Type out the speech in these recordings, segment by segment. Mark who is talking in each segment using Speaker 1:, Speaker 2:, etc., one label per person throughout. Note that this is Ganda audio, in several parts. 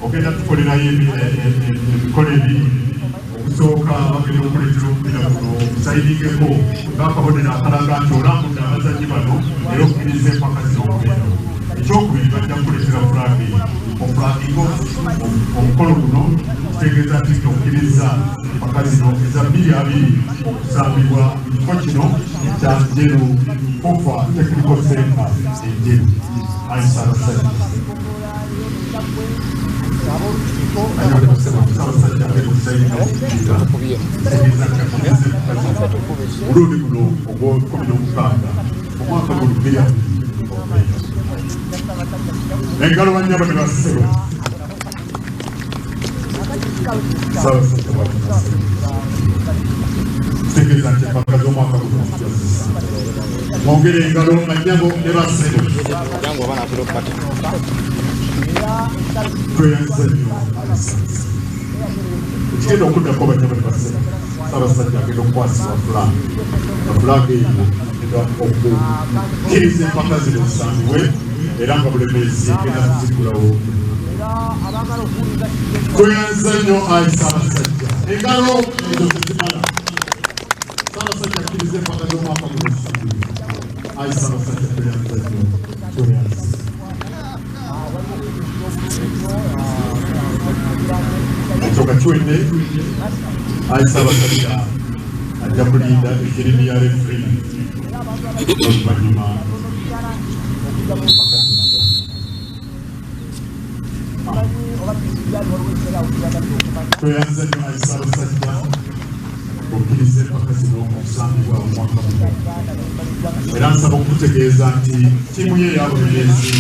Speaker 1: ogenda tukolerayo emikolo ebiri okusooka bagenda okuleetera omupira guno okusayidingeko ng'akabonero akalaga nti olambudde abazannyi bano era okkiriza empaka zino okugenda ekyokubiri bajja kukuleetera fulagi ofulaginga omukolo guno kitegeeza nti okkiriza empaka zino eza 2-2 okusambibwa mu kifo kino ekya Njeru FOFA Technical Center enjeru aisarasai Ulundi guno ogw'ekumi n'omukaaga omwaka guno 2000 engalo banyabo ne bassebo kitegeeza nti empaka z'omwaka guno mwongere engalo banyabo ne bassebo ekigenda okuddako banyabo ne bassebo Ssaabasajja agenda okukwasibwa fulagi eyo okukkiriza empaka zino zisangibwe era nga Bulemeezi egenda kuzigulawo. Tweyanza nnyo ayi Ssaabasajja, engalo ezo tezimala. Ssaabasajja akkiriza empaka z'omwaka guno zisangibwe. Ayi Ssaabasajja tweyanza nnyo, tweyanza. Ekyo kakiwedde ayi Ssaabasajja ajja kulinda ekirimi ya referi oluvannyuma tweyanza nnyo ayi Ssaabasajja okkiriza empaka zino okusangibwa omwaka guno era nsaba okutegeeza nti ttiimu ye eya Bulemeezi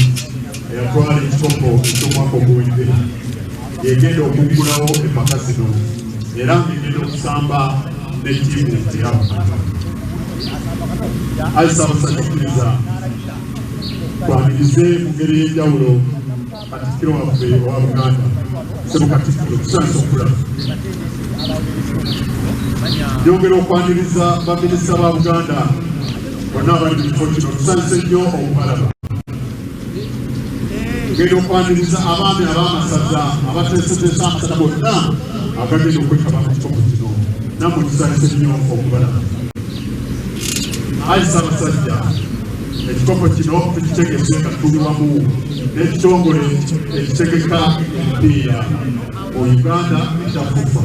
Speaker 1: eyatwala ekikopo eky'omwaka oguwedde egenda okuggulawo empaka zino era ng'egenda okusamba n'ettiimu eyamu. Ayi Ssaabasajja okkiriza twanirize mu ngeri y'enjawulo Katikkiro waffe owa Buganda Ssekatikkiro tusanze okulaba yongera okwaniriza baminisita ba Buganda bonna abali mu kifo kino tusanze nnyo okubalaba ngenda okwaniriza abaami ab'amasaza abateeseteesa amasada bonna agagenda okwetaba mu kikopo kino nammwe tusanze nnyo okubalaba. Ayi Ssaabasajja ekikopo kino tukitegese nga tuli wamu n'ekitongole ekitegeka emipiira mu Uganda ekya FOFA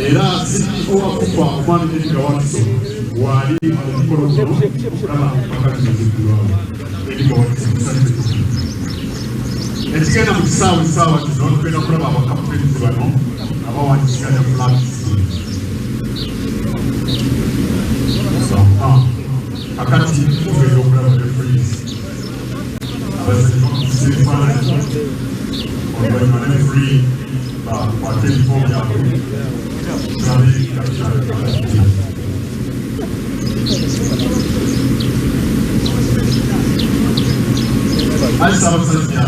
Speaker 1: era CEO wa FOFA omwami Edgar Watson waali mu mukolo guno okulaba empaka zino ziggulwawo. Edgar Watson tusanze nnyo. Ekigenda mu kisaawe kino tugenda kulaba abakaputenizi bano abawandiikaganya flags. Kakati tugenda okulaba referees abazanyi bakutusa ebifaananyi oluvannyuma referi bakwate ebifo byabwe tulabe nga kirabika kiti. Ayi Ssaabasajja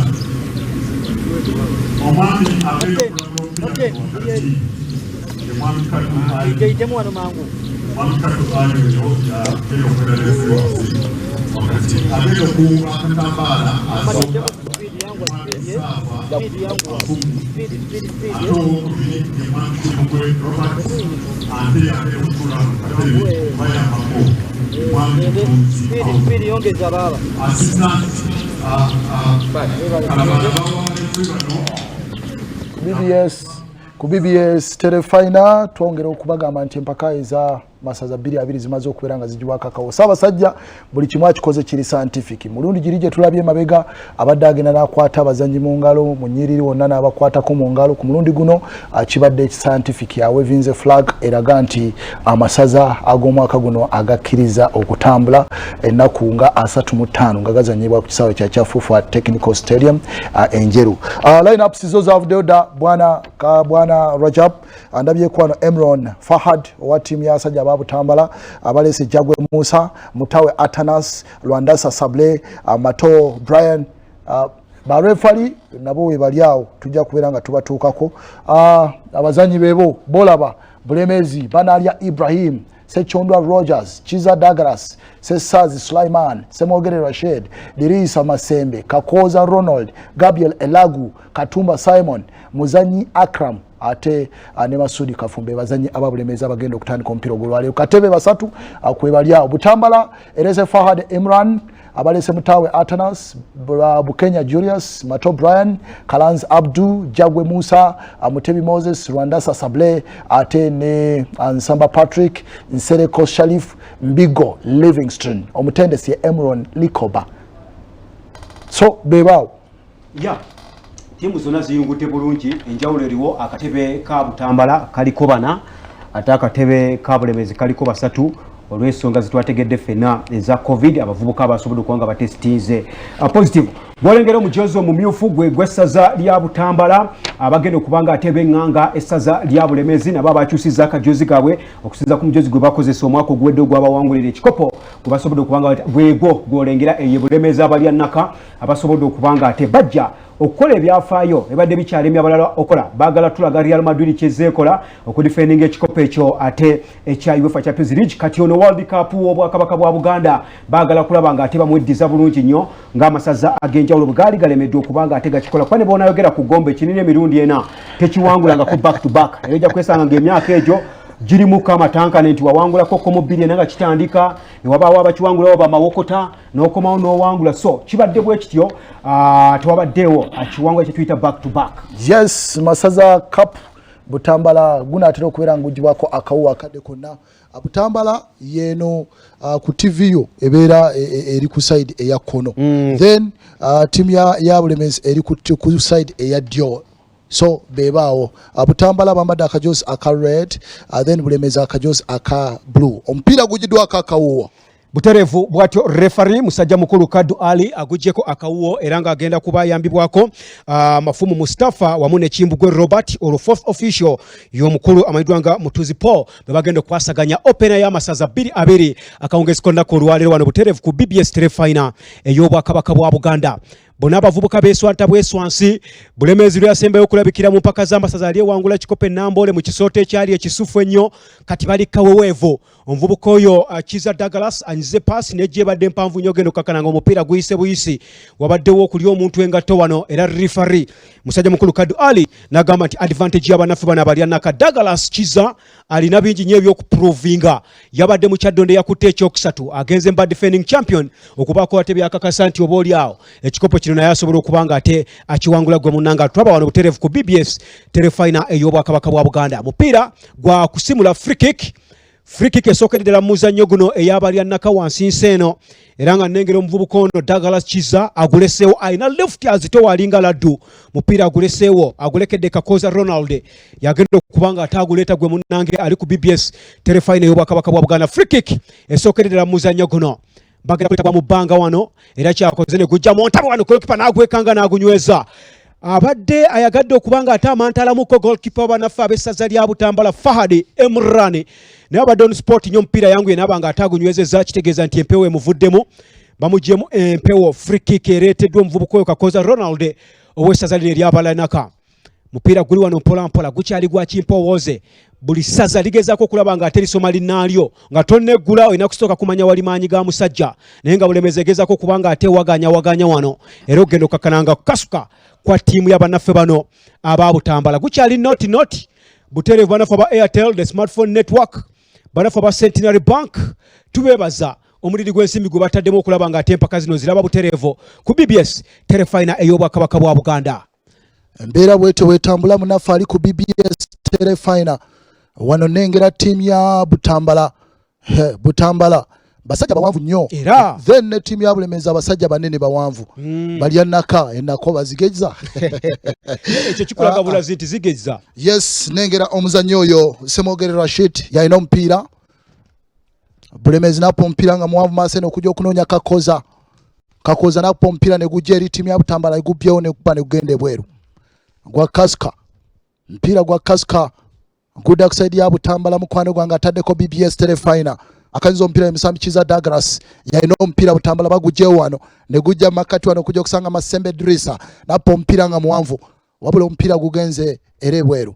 Speaker 1: omwami agenda okulaba omupira wakati ye mwami Kadu Ali oyo agenda okulaba referi waffe wakati agenda okuwuba akatambaala asooka Saafa Afumu ate owokubiri ye mwami Kimugwe Robert ate agenda okutula mu katebe bayambako mwami Mutunzi assistant
Speaker 2: ku BBS Telefina twongera okubagamba nti empaka eza masaza 2 zimaze okubeera nga zijibwako akawo. Ssaabasajja buli kimu akikoze kiri scientific. Mulundi giri gye tulabye mabega abadde agenda n'akwata abazannyi mu ngalo mu nnyiriri wonna n'abakwatako mu ngalo. Ku mulundi guno kibadde scientific yawevinze flag eraga nti amasaza ag'omwaka guno agakkiriza okutambula ennaku nga 35 nga gazanyibwa ku kisaawe kya Kyafuufa Technical Stadium enjeru. Line-ups zo zavuddeyo dda bwana Rajab andabyeku wano Emron Fahad owa ttiimu y'abasajja ababutambala abaleese Jagwe Musa Mutawe Atanas Lwandasa Sable Mato Brian barefali nabo we bali awo tujja kubeera nga tubatuukako. Abazanyi beebo Bolaba Bulemezi Banalya Ibrahim Sechondwa Rogers Chiza Douglas Sesazi Sulaiman Semogere Rashid Dirisa Masembe Kakoza Ronald Gabriel Elagu Katumba Simon Muzanyi Akram ate ne Masudi Kafumbe bazanyi ababulemeza bagenda okutandika omupiira ogw'olwaleero. Katebe basatu kwebali awo Butambala Ereze Fahad Imran abalese Mutawe Atanas Bukenya Julius Mato Brian Kalanz Abdu Jagwe Musa Mutebi Moses Rwandasa Sable ate ne Ansamba Patrick Nsereko Sharif Mbigo Livingston omutendesi Emron Likoba. So bebao
Speaker 3: timu zonna ziyungute bulungi. Enjawulo eriwo akatebe ka Butambala kaliko bana ate akatebe ka Bulemezi kaliko basatu olw'ensonga zitwategedde ffenna eza covid abavubuka abasobodde okuba nga batesitize positive. Bwolengera omujozi omumyufu gw'essaza lya Butambala abagenda okuba nga ate b'eŋŋanga essaza lya Bulemezi nabo abakyusizza akajozi kaabwe okusinza ku mujozi gwe bakozesa omwaka oguwedde ogw'abawangulira ekikopo gwe basobodde okuba nga gwegwo gwolengera eyo Bulemezi abalya nnaka abasobodde okuba nga ate bajja okukola ebyafaayo ebadde bikyalemye abalala okola baagala tulaga Real Madrid kyezeekola okudifendinga ekikopo ekyo ate ekya UEFA Champions League kati ono World Cup obwakabaka bwa Buganda baagala kulaba nga ate bamweddiza bulungi nnyo ng'amasaza ag'enjawulo bwe gaali galemeddwa okuba nga ate gakikola kuba ne boonayogera ku gombe kinini emirundi ena tekiwangulangako back to back era ojja kwesanga ng'emyaka egyo girimuka amatankane nti wawangulako komo bbiri ena nga kitandika newabaawo abakiwangulawo bamawokota n'okomawo n'owangula so kibadde bwe kityo tewabaddeewo akiwangula kye tuyita back to back.
Speaker 2: Yes, masaza cup Butambala gunaatera okubeera ng'ogibwako akawuwa akadde konna. Butambala yeno ku TV yo ebeera eri ku side eya kkono then timu ya Bulemezi eri ku side eya ddyo. So bebaawo Butambala bambadde akajozi aka red then Bulemezi akajozi aka blue. Omupiira gugiddwako akawuwa
Speaker 3: buterevu bwatyo referee musajja mukulu Kadu Ali agujjeko akawuwo era nga agenda kuba yambibwako Mafumu Mustafa wamu ne Kimbugwe Robert olu fourth official y'omukulu amayiddwa nga Mutuzi Paul bebagenda kwasaganya opener y'amasaza 2 akawungezeko nnako olwaleero wano buterevu ku BBS Telefinal ey'obwakabaka bwa Buganda. Bonna abavubuka beeswanta bweswansi Bulemezi lyasembayo okulabikira mu mpaka z'amasaza alyewangula kikopo Nambole mu kisooto ekyali ekisufu ennyo kati bali kaweweevu. Omuvubuka oyo Chiza Douglas anyize paasi n'ejja ebadde mpanvu nnyo ogenda okkakkana ng'omupiira guyise buyisi wabaddewo okuli omuntu engatto wano era referee musajja mukulu Kadu Ali n'agamba nti advantage y'abannaffe bano abalya nnaka. Douglas Chiza alina bingi nnyo ebyokuprovinga yabadde mu kyaddonde yakutte ekyokusatu agenze mba defending champion okubaako ate byakakasa nti oba oli awo ekikopo kino naye asobola okuba nga ate akiwangula gwe munnanga. Tulaba wano buterevu ku BBS Telefinal ey'obwakabaka bwa Buganda. Mupiira gwa kusimula free kick esookedde mu muzannyo guno ey'abalya nnaka wansi nsi eno era nga nnengera omuvubuka ono Douglas Chiza aguleseewo alina left azito walinga laddu mupiira aguleseewo agulekedde Kakoza Ronald yagenda okuba nga ate aguleeta gwe munnange ali ku BBS Telefinal ey'obwakabaka bwa Buganda. Free kick esookedde mu muzannyo guno bagenda kuleta mu bbanga wano era kyakoze ne gujja mu ntabo wano goalkeeper n'agwekanga n'agunyweza. Abadde ayagadde okuba nga ate amantalamuko goalkeeper w'abannaffe ab'essaza lya Butambala Fahad Imran naye abadde on sport nnyo omupiira yangu yenaba nga ate agunywezezza kitegeeza nti empewo emuvuddemu bamugyemu empewo. Free kick ereeteddwa omuvubuka oyo Kakoza Ronald ow'essaza lino ery'abalanaka. Mupiira guli wano mpola mpola gukyali gwa kimpowooze buli ssaza ligezaako okulaba nga ate lisoma linnaalyo nga tonneggula olina kusooka kumanya wali maanyi ga musajja naye nga Bulemezi egezaako okuba nga ate waganya wano era ogenda okakkananga kukasuka kwa ttiimu y'abannaffe bano aba Butambala. Gukyali noti buterevu bannaffe aba Airtel the smartphone network bannaffe aba Centenary Bank tubeebaza omuliri gw'ensimbi gwe bataddemu okulaba nga ate empaka zino ziraba buterevu ku BBS Telefinal ey'obwakabaka bwa Buganda.
Speaker 2: Embeera bwete wetambula munaffe ali ku BBS Telefinal wano nengera ttiimu ya Butambala Butambala basajja bawanvu nnyo then ne timu ya Bulemeezi abasajja banene bawanvu balya naka enako bazigeza
Speaker 3: ekyo kikulaga bulazi nti zigeza.
Speaker 2: Yes, nengera omuzannyo oyo Semogere Rashid yalina omupiira Bulemeezi napo omupiira nga muwanvu maaso okujja okunoonya Kakoza napo omupiira ne gujja eri timu ya Butambala egubyewo ne kuba ne gugenda ebweru gwa Kasika mpira gwa Kasika good outside ya Butambala mukwano gwange ataddeko BBS telefina akanyiza omupiira emisambi kiza Douglas yalina omupiira Butambala bagujjewo wano ne gujja makati wano okujja okusanga Masembe Drisa napo omupiira nga muwanvu wabula omupiira gugenze era ebweru.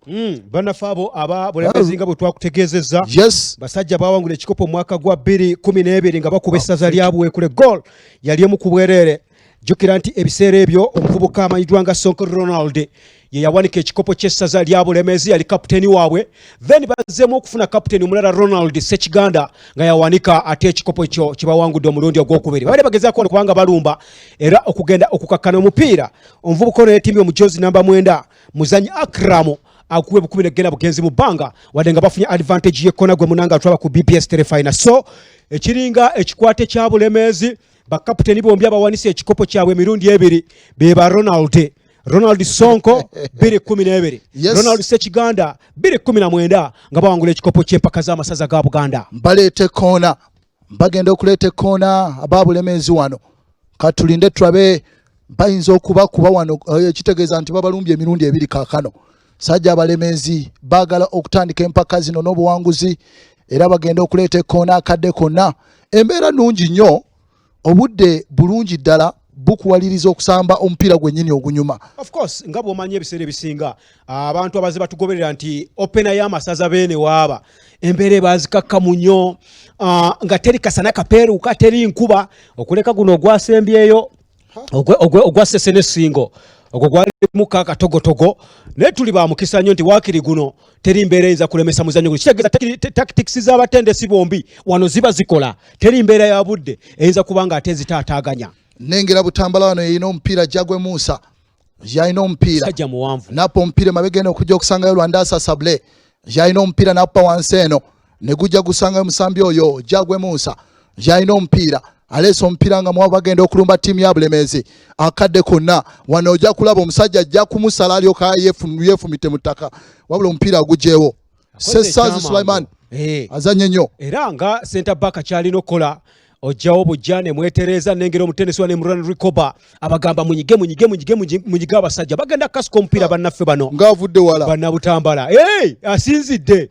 Speaker 3: Bannaffe aba Bulemeezi nga bwe twakutegeezezza basajja bawangula ekikopo mwaka gwa 2012 nga bakuba essaza lyabwe kule goal yali emu ku bwereere. Jjukira nti ebiseera ebyo omuvubuka amanyiddwa nga Sonko Ronald ye yawanika ekikopo ky'essaza lya Bulemeezi yali kapiteeni waabwe then bazzeemu okufuna kapiteeni omulala Ronald Ssekiganda nga yawanika ate ekikopo ekyo kibawangudde omulundi ogwokubiri. Babadde bagezaako kubanga balumba era okugenda okukakkana omupiira omuvubuka ono yeetimbye omujozi namba 9 muzanyi Akramu akuwe bukumi negenda bugenzi mu bbanga wadde nga bafunye advantage y'ekona gwe munanga atwala ku BPS telefina. So ekiringa ekikwate kya Bulemeezi bakapiteeni bombi abawanise ekikopo kyabwe emirundi ebiri be ba Ronald Sonko 2012 Ronald Ssekiganda 2019 nga bawangula ekikopo ky'empaka z'amasaza ga Buganda.
Speaker 2: Baleete kona bagenda okuleeta kona aba Bulemeezi wano katulinde tulabe bayinza okuba wano ekitegeeza nti babalumbye emirundi ebiri kaakano. Sajja Abalemeezi baagala okutandika empaka zino n'obuwanguzi era bagenda okuleeta kona akadde konna. Embeera nnungi nnyo obudde bulungi ddala bukuwaliriza okusamba omupiira gwennyini ogunyuma.
Speaker 3: Of course nga bw'omanyi ebiseera ebisinga abantu abaze batugoberera nti opena y'amasaza beene waaba embeera baazikakkamu nnyo nga teri kasana kapeeruuka teri nkuba okuleka guno ogwasembyeyo ogwassese n'essingo ogwo gwali muka katogotogo naye tuli ba mukisa nnyo nti waakiri guno teri mbeera eyinza kulemesa muzannyo guno. Kitegeeza tactics z'abatendesi bombi wano ziba zikola teri mbeera ya budde eyinza kuba nga ate zitaataaganya.
Speaker 2: Nengera Butambala wano yalina omupiira Jagwe Musa yalina omupiira
Speaker 3: sajja muwanvu
Speaker 2: napo omupiira mabegenda okujja okusangayo Lwandasa Sable yalina omupiira nappa wansi eno ne gujja gusangayo musambi oyo Jagwe Musa yalina omupiira aleesa omupiira nga muwanvu bagenda okulumba ttiimu ya Bulemeezi akadde konna wano ojja kulaba omusajja ajja kumusala alyoka yeefumite mu ttaka wabula omupiira agugjeewo. Sessazi Sulaiman azanye nnyo
Speaker 3: era nga center back kyalina okukola ojjawo bujja ne mwetereza nengera omutendesi wa Imran Rikoba abagamba munyiga abasajja bagenda kasuka omupiira bannaffe bano
Speaker 2: ng'avudde wala
Speaker 3: banna Butambala asinzidde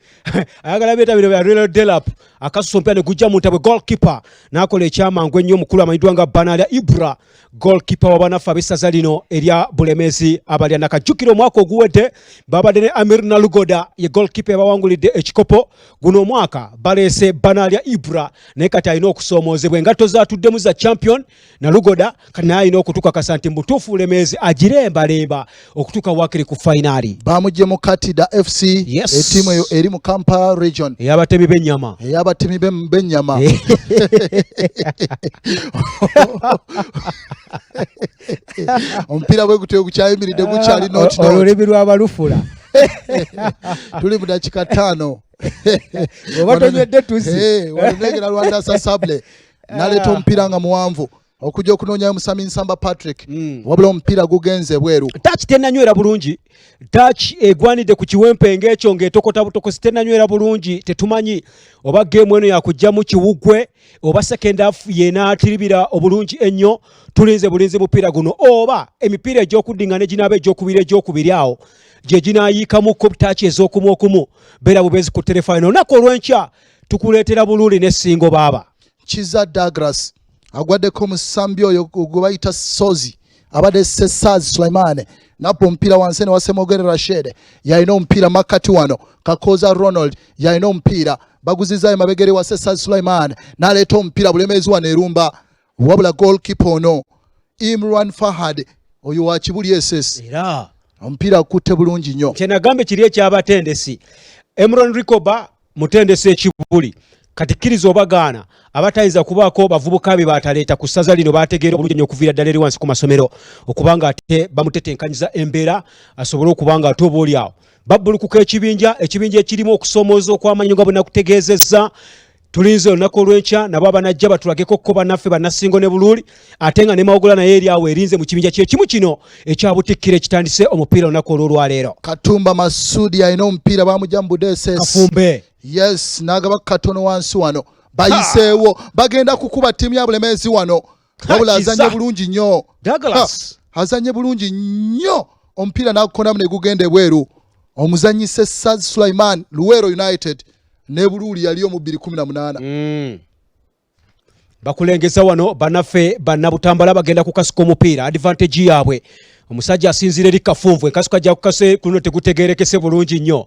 Speaker 3: ayagala beeta bino bya Real Delap akasusa omupiira ne gujja mu ntabwe goalkeeper n'akola ekyamangu ennyo omukulu amanyiddwa nga Banalia Ibra goalkeeper wa bannaffe ab'essaza lino erya Bulemeezi abalya nakajjukira omwaka oguwedde babadde ne Amir Nalugoda ye goalkeeper yabawangulidde ekikopo guno omwaka baleese Banalia Ibra naye kati alina okusoomozebwa engatto zaatuddemu za champion Nalugoda kati naye alina okutukakasa nti mutuufu Bulemeezi agirembalemba okutuuka waakiri ku fainaali.
Speaker 2: Bamugye mu Katida FC ettiimu eyo eri mu Kampala region
Speaker 3: ey'abatemi b'ennyama
Speaker 2: b'ennyama omupiira bwe gutyo gukyayimiridde gukyali
Speaker 3: olulimi lw'abalufula
Speaker 2: tuli mu dakika 5
Speaker 3: oba tonywedde tusi
Speaker 2: wanegera Lwandasa Sable naleeta omupiira nga muwanvu okujja okunoonyayo Musami Nsamba Patrick wabula omupiira gugenze bweru.
Speaker 3: Touch tennanywera bulungi touch egwanidde ku kiwempe ng'ekyo ng'etokota butokosi tennanywera bulungi tetumanyi oba geemu eno yakujjamu kiwugwe oba second half yeenaatiribira obulungi ennyo tulinze bulinzi mupiira guno oba emipiira egy'okuddingana eginaaba egy'okubiri awo gye ginaayiikamuko touch ez'okumu beera bubeezi ku telefayina olunaku olw'enkya tukuleetera bululi n'essingo baaba
Speaker 2: Kiza Douglas agwaddeko musambi oyo gwe bayita Sozi abadde Sessazi Sulaiman napo omupiira wansi ne Wasemogere Rashid yalina omupiira makati wano Kakoza Ronald yalina omupiira baguzizaayo mabegere wa Sessazi Sulaiman n'aleeta omupiira Bulemeezi wano erumba wabula goalkeeper ono Imran Fahad oyo wa Kibuli SS
Speaker 3: era
Speaker 2: omupiira akutte bulungi nnyo.
Speaker 3: Kyenagambe kiri ekyabatendesi Imran Rikoba mutendesi ekibuli kati kkiriza obagaana abatayinza kubaako bavubuka be bataleeta ku ssaza lino bategeera obulungi nnyo okuviira ddala eri wansi ku masomero okubanga ate bamutetenkanyiza embeera asobole okubanga ate oba oli awo babbulukuka ekibinja ekirimu okusomooza okw'amannyo nga bwe nakutegeezezza tulinze olunaku olw'enkya nabo abanajja batulageko ko bannaffe bannasingo ne Buluuli ate nga ne Mawogola naye eri awo erinze mu kibinja kye kimu kino ekyabutikkira ekitandise omupiira olunaku olw'olwaleero.
Speaker 2: Katumba Masudi alina omupiira bamujja mu Budeses.
Speaker 3: Kafumbe.
Speaker 2: Yes, n'agaba katono wansi wano. Bayiseewo bagenda kukuba ttiimu ya Bulemeezi wano. Wabula azanye bulungi nnyo.
Speaker 3: Douglas.
Speaker 2: Azanye bulungi nnyo. Omupiira n'agukonamu ne gugenda ebweru. Omuzanyise Saz Sulaiman Luwero United ne Buluuli yali mu 2018.
Speaker 3: Bakulengeza wano bannaffe bannabutambala bagenda kukasuka omupiira advantage yaabwe. Omusajja asinzira eri Kafumvu ekasuka ajja kukase kuno tegutegerekese bulungi nnyo.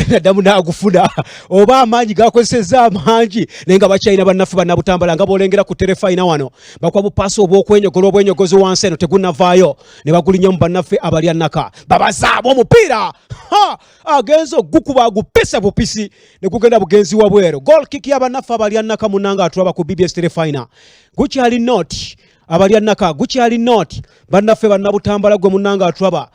Speaker 3: Nadamu n'agufuna oba amaanyi gakozesezza amangi naye nga bakyalina bannaffe bannabutambala nga boolengera ku terefayina wano bakwa bupaasi obw'okwenyogola obwenyogozi wansi eno tegunnavaayo ne bagulinnya mu bannaffe abalya nnaka babazaaba omupiira agenza ogukuba agupisa bupisi ne gugenda bugenzi wabweru. Goal kick y'abannaffe abalya nnaka munnanga atulaba ku BBS terefayina gukyali not abalya nnaka gukyali not bannaffe bannabutambala gwe munnanga atulaba.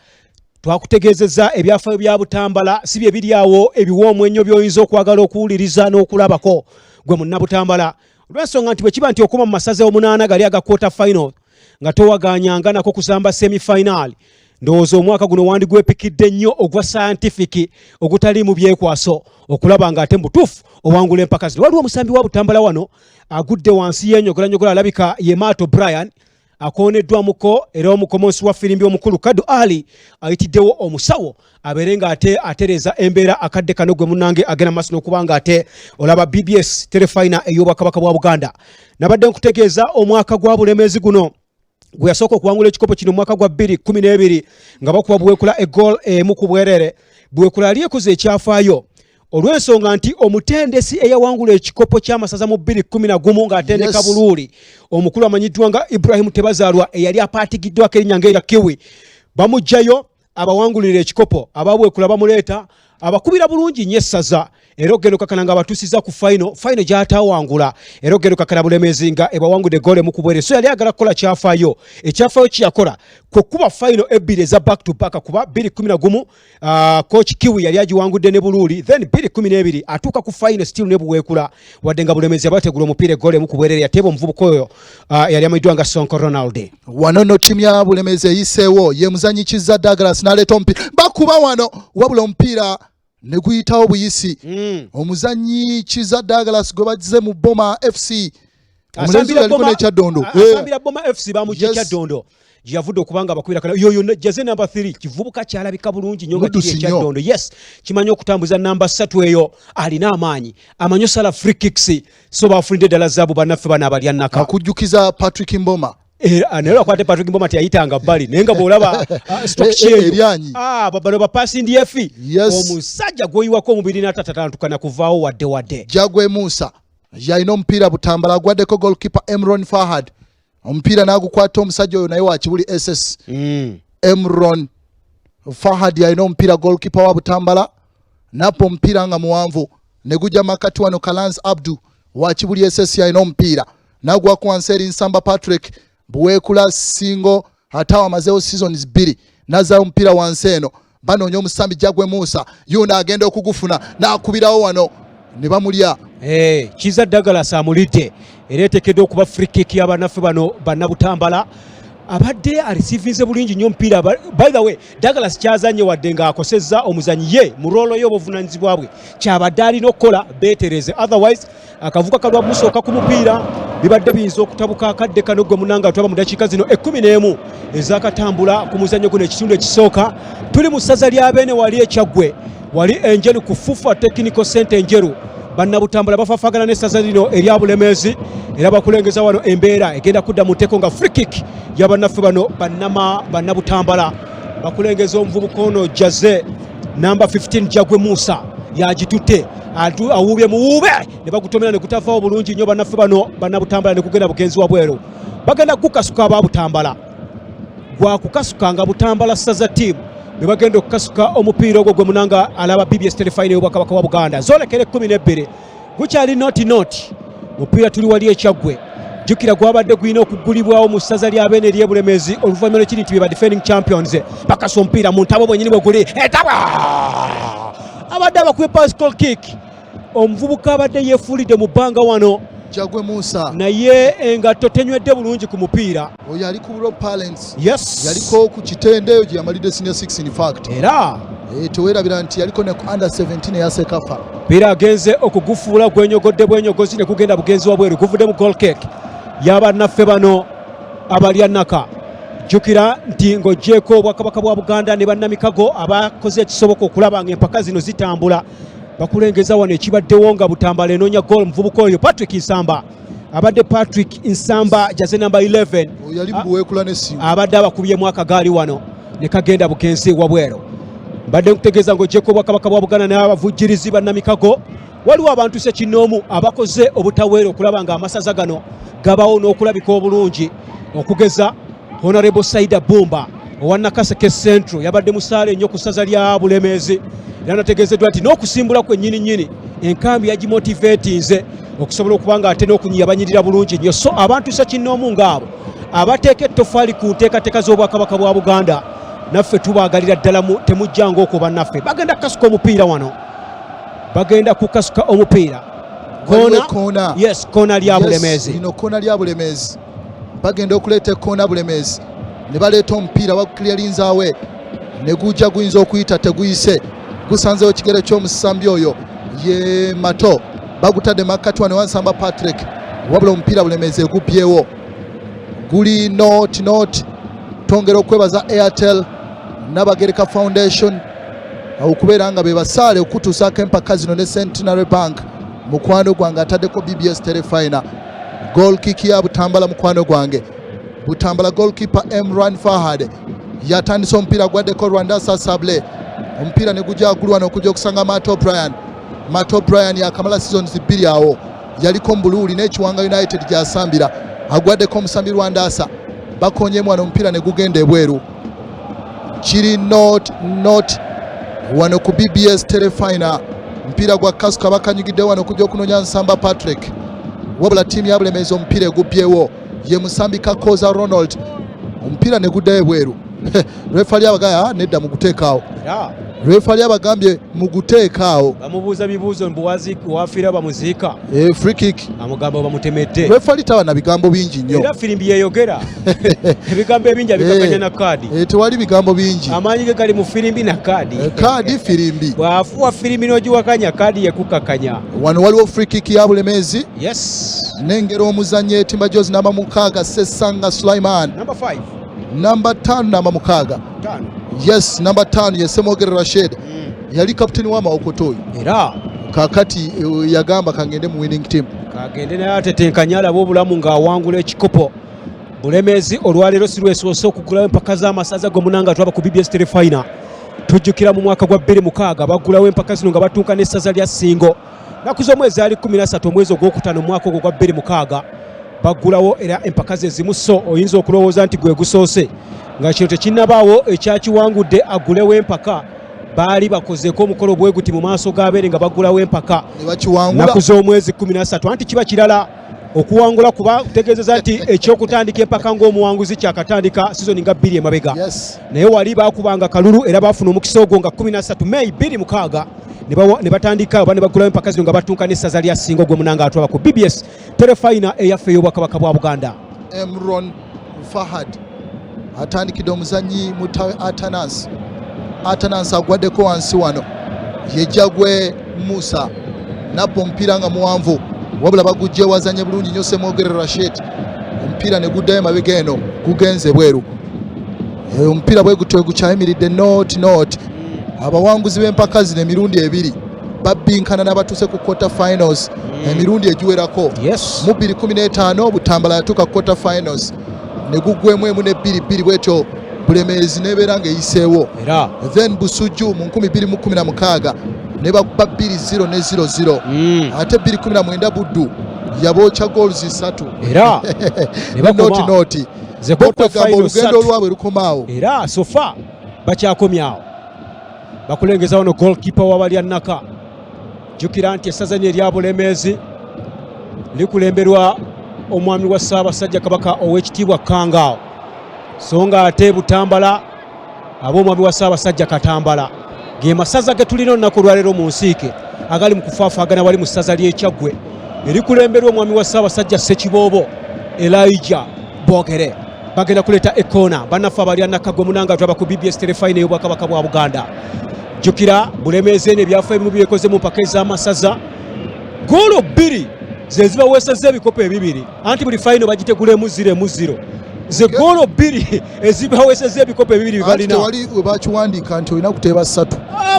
Speaker 3: Twakutegeezezza ebyafaayo bya Butambala si bye biri awo ebiwoomu ennyo by'oyinza okwagala okuwuliriza n'okulabako gwe munnabutambala olw'ensonga nti bwe kiba nti okuma mu masaza omunaana gali aga quarter final nga towaganyanga nako kusamba semi final ndowooza omwaka guno wandigwepikidde nnyo ogwa scientific ogutali mu byekwaso okulaba ng'ate mu butuufu owangula empaka zino. Waliwo omusambi wa Butambala wano agudde wansi y'enyogolanyogola alabika ye Mato Brian akoneddwamuko era omukomonsi wa firimbi omukulu Kadu Ali ayitiddewo omusawo abeere nga ate atereza embeera akadde kano gwe munnange agenda maaso n'okuba nga ate olaba BBS terefayina ey'obwakabaka bwa Buganda. Nabadde nkutegeeza omwaka gwa Bulemeezi guno gwe yasooka okuwangula ekikopo kino omwaka gwa 2012 nga bakuba Buweekula egoal emu ku bwerere. Buweekula yali ekoze ekyafaayo olw'ensonga nti omutendesi eyawangula ekikopo ky'amasaza mu 2011 ng'atendeka Buluuli omukulu amanyiddwa nga Ibrahim Tebazaalwa eyali apaatigiddwako erinnya ng'erya Kiwi bamugjayo abawangulira ekikopo Buweekula bamuleeta abakubira bulungi nnyo essaza era Oggendo Kakkana nga abatuusiza ku final gy'ataawangula era Oggendo Kakkana Bulemeezi nga ebawangudde goal emu ku bwerere. So yali agala kukola ekyafaayo kyeyakola kwe kuba final ebbiri eza back to back kuba 2011 coach Kiwi yali agiwangudde ne Buluuli then 2012 atuuka ku final still ne Buweekula wadde nga Bulemeezi abategula omupiira goal emu ku bwerere yateeba omuvubuka oyo yali amanyiddwa nga Sonko Ronald.
Speaker 2: Wano no ttiimu ya Bulemeezi eyiseewo ye muzanyi Kizza Douglas n'aleeta omupiira bakuba wano wabula omupiira ne guyitawo buyisi. Omuzanyi Kizza Douglas gwe bagize mu Boma FC omulenzi yaliko n'ekyaddondo
Speaker 3: asambira Boma FC bamuggya ekyaddondo gyeyavudde okubanga abakubira kana yoyo jaze number 3 kivubuka kyalabika bulungi nnyo nga kiri ekyaddondo. Yes, kimanyi okutambuza namba 3 eyo alina amaanyi amanyi osala free kicks so bafulidde ddala zaabu bannaffe bano abalya nnaka
Speaker 2: akujjukiza Patrick Mboma.
Speaker 3: Nero akwate Patrick Mboma tiyayitanga bbali naye nga bw'olaba stock kyeyo bano bapasi ndiefi omusajja gwoyiwako omubiri n'atatatandukana kuvaawo wadde
Speaker 2: Jagwe Musa yalina omupiira Butambala agwaddeko goalkeeper Emron Fahad omupiira n'agukwata omusajja oyo naye wa Kibuli SS. Emron Fahad yalina omupiira goalkeeper wa Butambala nappa omupiira nga muwanvu ne gujja makati wano Kalanz Abdu wa Kibuli SS yalina omupiira n'agwako wansi eri Nsamba Patrick Buweekula singo atawa amazeewo seasons 2 nazaayo omupiira wansi eno banoonya omusambi Jagwe Musa yuno agenda okugufuna n'akubirawo wano ne bamulya.
Speaker 3: Kizza Douglas amulidde era eteekeddwa okuba free kick y'abannaffe bano bannabutambala abadde arisiivinze bulungi nnyo omupiira. By the way Douglas kyazanye wadde ng'akosezza omuzanyi ye mu roolo y'obuvunaanyizibwa bwe kyabadde alina okukola beetereze otherwise akavuka kalwa musooka ku mupiira bibadde biyinza okutabuka akadde kano gwe munanga atwaba mu dakiika zino 11 ezakatambula ku muzannyo guno ekitundu ekisooka. Tuli mu ssaza lya Beene wali ekyaggwe wali enjeru ku Fufa Technical Center enjeru bannabutambala bafaafagana n'essaza lino erya Bulemeezi era bakulengeza wano embeera egenda kudda mu teko nga free kick y'abannaffe bano bannabutambala bakulengeza omuvubuka ono Jaze namba 15 Jagwe Musa yagitutte awuubye muwuube ne bagutomera ne kutavaawo bulungi nnyo bannaffe bano bannabutambala ne kugenda bugenzi wabweru bagenda kukasuka Ababutambala gwakukasuka nga Butambala ssaza ttiimu ne bagenda okukasuka omupiira ogwo gwe munanga alaba BBS terefayina y'obwakabaka wa Buganda zoolekere 12 gukyali noti mupiira tuli wali ekyaggwe jjukira gwabadde gwina okugulibwawo mu ssaza lya Beene ery'e Bulemeezi oluvannyuma lw'ekiri nti be ba defending champions bakasa omupiira mu ntabo bwennyini bwe guli etaba abadde abakube pass goal kick omuvubuka abadde yeefuulidde mu bbanga wano
Speaker 2: Jagwe Musa
Speaker 3: naye engatto tenywedde bulungi ku mupiira.
Speaker 2: oyo ali ku Royal Parents
Speaker 3: Yes.
Speaker 2: yaliko ku kitende gye yamalidde senior 6 in fact
Speaker 3: Era
Speaker 2: teweerabira nti yaliko ne ku under 17 eya Sekafa.
Speaker 3: mupiira agenze okugufuula gwenyogodde bwenyogozi ne gugenda bugenzi wabweru guvudde mu goal kick y'abannaffe bano abalya Naka. Jjukira nti ng'oggyeko obwakabaka bwa Buganda ne bannamikago abakoze ekisoboka okulaba ng'empaka zino zitambula bakulengeza wano ekibaddewo nga Butambala enoonya goal muvubuka oyo Patrick Nsamba. Abadde Patrick Nsamba jaze namba 11
Speaker 2: oyo yali mubuweekula n'essimu
Speaker 3: abadde abakubyemu akagaali wano ne kagenda bugenzi wabweru. Mbadde nkutegeeza ng'oggyeko obwakabaka bwa Buganda n'abavujjirizi bannamikago waliwo abantu ssekinnoomu abakoze obutaweera okulaba ng'amasaza gano gabawo n'okulabika obulungi okugeza Honorable Saida Bumba owa Nakaseke Central yabadde musaale ennyo ku ssaza lya Bulemeezi era nategeezeddwa nti n'okusimbula kwe nnyini enkambi yagimotivatinze okusobola okuba nga ate n'okunyiya banyirira bulungi nnyo. So abantu ssekinnoomu ng'abo abateeka ettofaali ku nteekateeka z'obwakabaka bwa Buganda naffe tubaagalira ddala temujjanga okwo bannaffe bagenda kukasuka omupiira wano bagenda kukasuka omupiira
Speaker 2: koona.
Speaker 3: Yes, koona lya Bulemeezi.
Speaker 2: Lino koona lya Bulemeezi bagenda okuleeta ekkoona Bulemeezi ne baleeta omupiira bagukiryalinzaawe ne gujja guyinza okuyita teguyise gusanzewo kigere ky'omusambi oyo ye Mato bagutadde makkati wano Wansamba Patrick wabula omupiira Bulemeezi egubyewo guli not tongera okwebaza Airtel n'Abagereka Foundation okubeera nga be basaale okutuusaako empaka zino ne Centenary Bank. Mukwano gwange ataddeko BBS Telefina goal kick ya Butambala mukwano gwange Butambala goalkeeper Imran Fahad yatandisa omupiira gwaddeko Rwandasa Sable omupiira ne gujja gulwana okujja okusanga Matt O'Brien yakamala seasons 2 awo yaliko mbuluuli n'Ekiwanga United gyasambira agwaddeko omusambi Rwandasa bakonye mwana omupiira ne gugenda ebweru kiri not wano ku BBS Telefina mpira gwa kasuka bakanyigidde wano kujja okunoonya Nsamba Patrick wabula tiimu ya Bulemeezi omupiira egubyewo ye musambi Kakoza Ronald omupiira ne gudda ebweru refali abagaya nedda mu guteekaawo refali abagambye mu guteekaawo
Speaker 3: bamubuuza bibuuzo mbuwazi wafiira bamuziika
Speaker 2: free kick
Speaker 3: amugamba bamutemedde
Speaker 2: refali tawa na bigambo bingi nnyo
Speaker 3: era firimbi yeyogera ebigambo ebingi abikakanya na kaadi
Speaker 2: tewali bigambo bingi
Speaker 3: amaanyi ge gali mu firimbi na kaadi
Speaker 2: kaadi firimbi
Speaker 3: bw'afuwa firimbi n'ogiwakanya kaadi yekukakanya
Speaker 2: wano waliwo free kick ya Bulemeezi
Speaker 3: yes
Speaker 2: nengera omuzannyi Timba Jozi namba 6 Sesanga Sulaiman namba 5 namba 6 yes namba 5 ye Semogere Rashid yali kapteni wa Maokoto
Speaker 3: era
Speaker 2: kakati yagamba kangende mu winning team
Speaker 3: kagende naye atetenkanya alaba obulamu ng'awangula ekikopo Bulemeezi olwaleero si lwesoose okugulawo empaka z'amasaza g'omunanga twaba ku BBS Telefina tujjukira mu mwaka gwa 2006 baggulawo empaka zino nga batuuka n'essaza lya Ssingo naku z'omwezi ali 13 omwezi ogwokutaano mu mwaka ogwo gwa 2006 baggulawo era empaka ze zimu so oyinza okulowooza nti gwe gusoose nga kino tekinnabaawo ekyakiwangudde agulewo empaka baali bakozeeko omukolo bwe guti mu maaso g'abeere nga baggulawo empaka naku z'omwezi 13 anti kiba kirala okuwangula kuba kutegeezeza nti ekyokutandika empaka ng'omuwanguzi kyakatandika sizoni nga 2 emabega naye wali baakubanga kalulu era baafuna omukisa ogwo nga 13 Mei 2006 ne batandika oba ne baggulawo empaka zino nga batuuka n'essaza lya Ssingo gwe munanga atwala ku BBS Telefina eyaffe ey'obwakabaka bwa Buganda.
Speaker 2: Imran Fahad atandikidde omuzannyi Mutawe Atanas agwaddeko wansi wano ye Jagwe Musa nabba omupiira nga muwanvu wabula bagujje wazanye bulungi nnyo Semogere Rashid omupiira ne guddayo emabega eno gugenze bweru omupiira bwe gutyo gukyayimiridde not abawanguzi b'empaka zino emirundi ebiri babbinkana n'abatuuse ku quarter finals emirundi egiwerako mu 2015 Butambala yatuuka quarter finals ne guggwemu 1-2 bwetyo Bulemeezi nebeera ng'eyiseewo then Busujju mu 2016 ne bakubba 2-0 ne 0-0 ate 2019 Buddu yabookya goals 3
Speaker 3: era
Speaker 2: noti olugendo olwabwe lukomaawo
Speaker 3: era sofa bakyakomyawo bakulengeza wano goalkeeper w'abalya Naka jjukira nti essaza erya Bulemeezi likulemberwa omwami wa Ssaabasajja Kabaka ow'ekitiibwa Kangaawo so nga ate Butambala ab'omwami wa Ssaabasajja Katambala ge masaza ge tulina olunaku lwaleero mu nsiike agali mu kufaafagana wali mu ssaza ly'Ekyaggwe erikulemberwa omwami wa Ssaabasajja Ssekiboobo Elijah Bogere bagenda kuleeta ekkoona bannaffe abalya Nakagwe Munanga tulaba ku BBS Telefine y'Obwakabaka bwa Buganda. Jjukira Bulemeezi eno ebyafaayo ebimu byekoze mu mpaka ez'amasaza goolo 2 ze zibaweesezza ebikopo 2 anti buli fayino bagitegulemu 0-0 ze goolo 2 ezibaweesezza ebikopo 2 bibalina
Speaker 2: wali we bakiwandiika nti olina kuteeba 3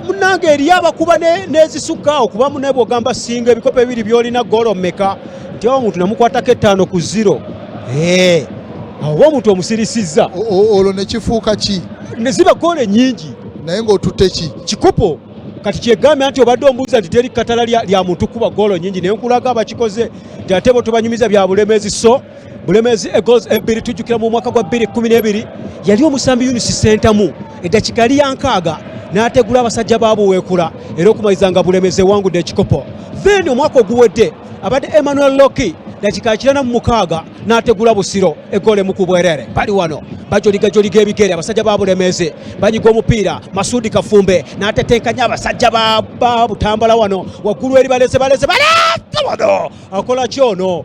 Speaker 3: munange eri abakuba n'ezisukkaawo kuba munaye bw'ogamba singa ebikopo 2 byolina goolo mmeka nti awo omuntu namukwatako 5-0 awo omuntu omusirisizza
Speaker 2: olwo ne kifuuka ki
Speaker 3: ne ziba goolo ennyingi
Speaker 2: naye ng'otutte ki
Speaker 3: kikopo kati kyegambe nti obadde ombuuza nti teri katala lya muntu kuba goolo nyingi naye nkulaga abakikoze nti ate bo tobanyumiza bya Bulemeezi. So Bulemeezi egoals 2 tujjukira mu mwaka gwa 2012 yali omusambi Yunus Sentamu eddakiika yali ya 6 n'ategula abasajja baabuweekula era okumaliriza Bulemeezi ewangudde ekikopo. Then omwaka oguwedde abadde Emmanuel Loki dakiika 46 n'ategula Busiro egoolo emu ku bwerere. Bali wano bajoliga ebigere abasajja ba Bulemeezi banyiga omupiira Masudi Kafumbe n'atetenkanya abasajja ba Butambala wano waggulu eri baleze wano akola kyono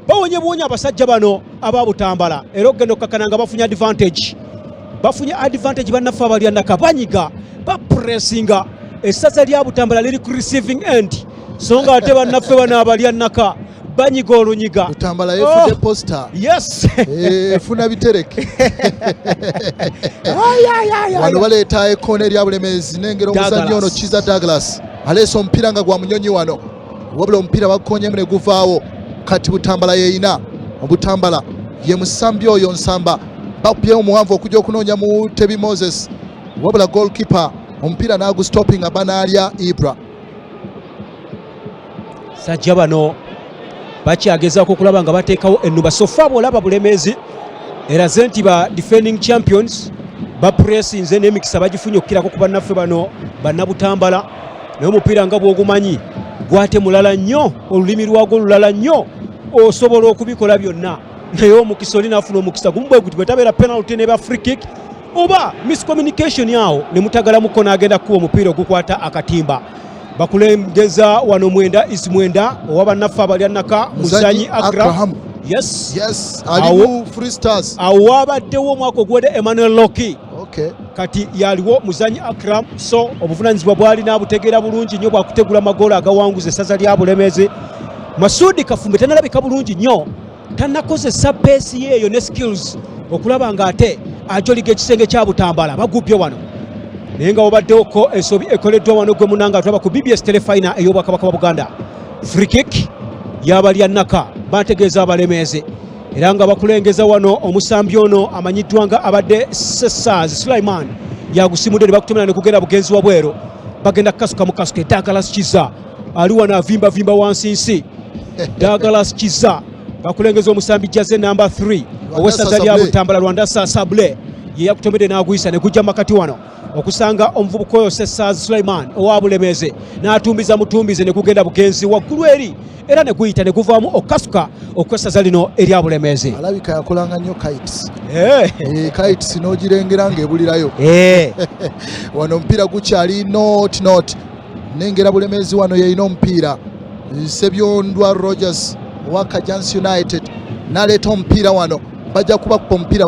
Speaker 3: bawonye abasajja bano aba Butambala era ogenda okukakana nga bafunye advantage bannaffe abalya Naka banyiga bapressinga essaza lya Butambala liri ku receiving end so nga ate bannaffe bano abalya Naka banyiga olunyiga
Speaker 2: Butambala yefudde poster
Speaker 3: yes
Speaker 2: efuna bitereke wano baleeta ekkoona erya Bulemeezi nengera omuzannyo ono Kiza Douglas aleesa omupiira nga gwa munyonyi wano wabula omupiira bakkonyemu ne guvaawo kati Butambala yeeyina Obutambala ye musambi oyo nsamba bakupye omuwanvu okujja okunoonya mu Tebi Moses wabula goalkeeper omupiira n'agustoppinga banaalya Ibra.
Speaker 3: Sajja bano bakyagezaako okulaba nga bateekawo ennuba sofa bw'olaba Bulemeezi eraze nti ba defending champions bapressinze n'emikisa bagifunye okukirako ku bannaffe bano bannabutambala naye omupiira nga bw'ogumanyi gwate mulala nnyo olulimi lwagwo lulala nnyo osobola okubikola byonna naye omukisa oli n'afuna omukisa gumu bwe guti bwe tabeera penalty n'eba free kick oba miscommunication yawo ne mutagalamuko n'agenda kuba omupiira ogukwata akatimba. Bakulengeza wano mwenda isi mwenda owa bannaffe abalya Naka Muzanyi Abraham
Speaker 2: yes alimu Free Stars
Speaker 3: awo abaddewo omwaka ogwedde Emmanuel Loki kati yaliwo Muzanyi Akram so obuvunanyizibwa bwali n'abutegeera bulungi nnyo bwakutegula amagoolo agawanguza essaza lya Bulemeezi. Masudi Kafumbe tanalabika bulungi nnyo tanakozesa peesi yeeyo ne skills okulaba nga ate ajoliga ekisenge kya Butambala bagubye wano naye nga wabaddewoko ensobi ekoleddwa wano gwe Munanga tulaba ku BBS Telefine ey'Obwakabaka bwa Buganda. Free kick y'abalya Naka bategeeza Abalemeezi era nga bakulengeza wano omusambi ono amanyiddwa nga abadde Sessaz Sulaiman yagusimudde ne bakutemera ne kugenda bugenzi wa bwero bagenda kukasuka mu kasuke Douglas Kiza ali wano avimba wansi nsi Douglas Kiza bakulengeza omusambi Jaze number 3 owessaza lya Butambala Rwanda Sabule ye yakutomedde n'aguyisa ne gujja makati wano okusanga omuvubuka oyo Sessaz Sulaiman owa Bulemeezi n'atumbiza mutumbize ne kugenda bugenzi waggulu eri era ne guyita ne guvaamu okasuka okwessaza lino erya Bulemeezi.
Speaker 2: Alabika yakolanga nnyo kites kites n'ogirengera ng'ebulirayo wano omupiira gukyali not nengera Bulemeezi wano yeyina omupiira Sebyondwa Rogers owa Kajansi United n'aleeta omupiira wano bajja kubakupa omupiira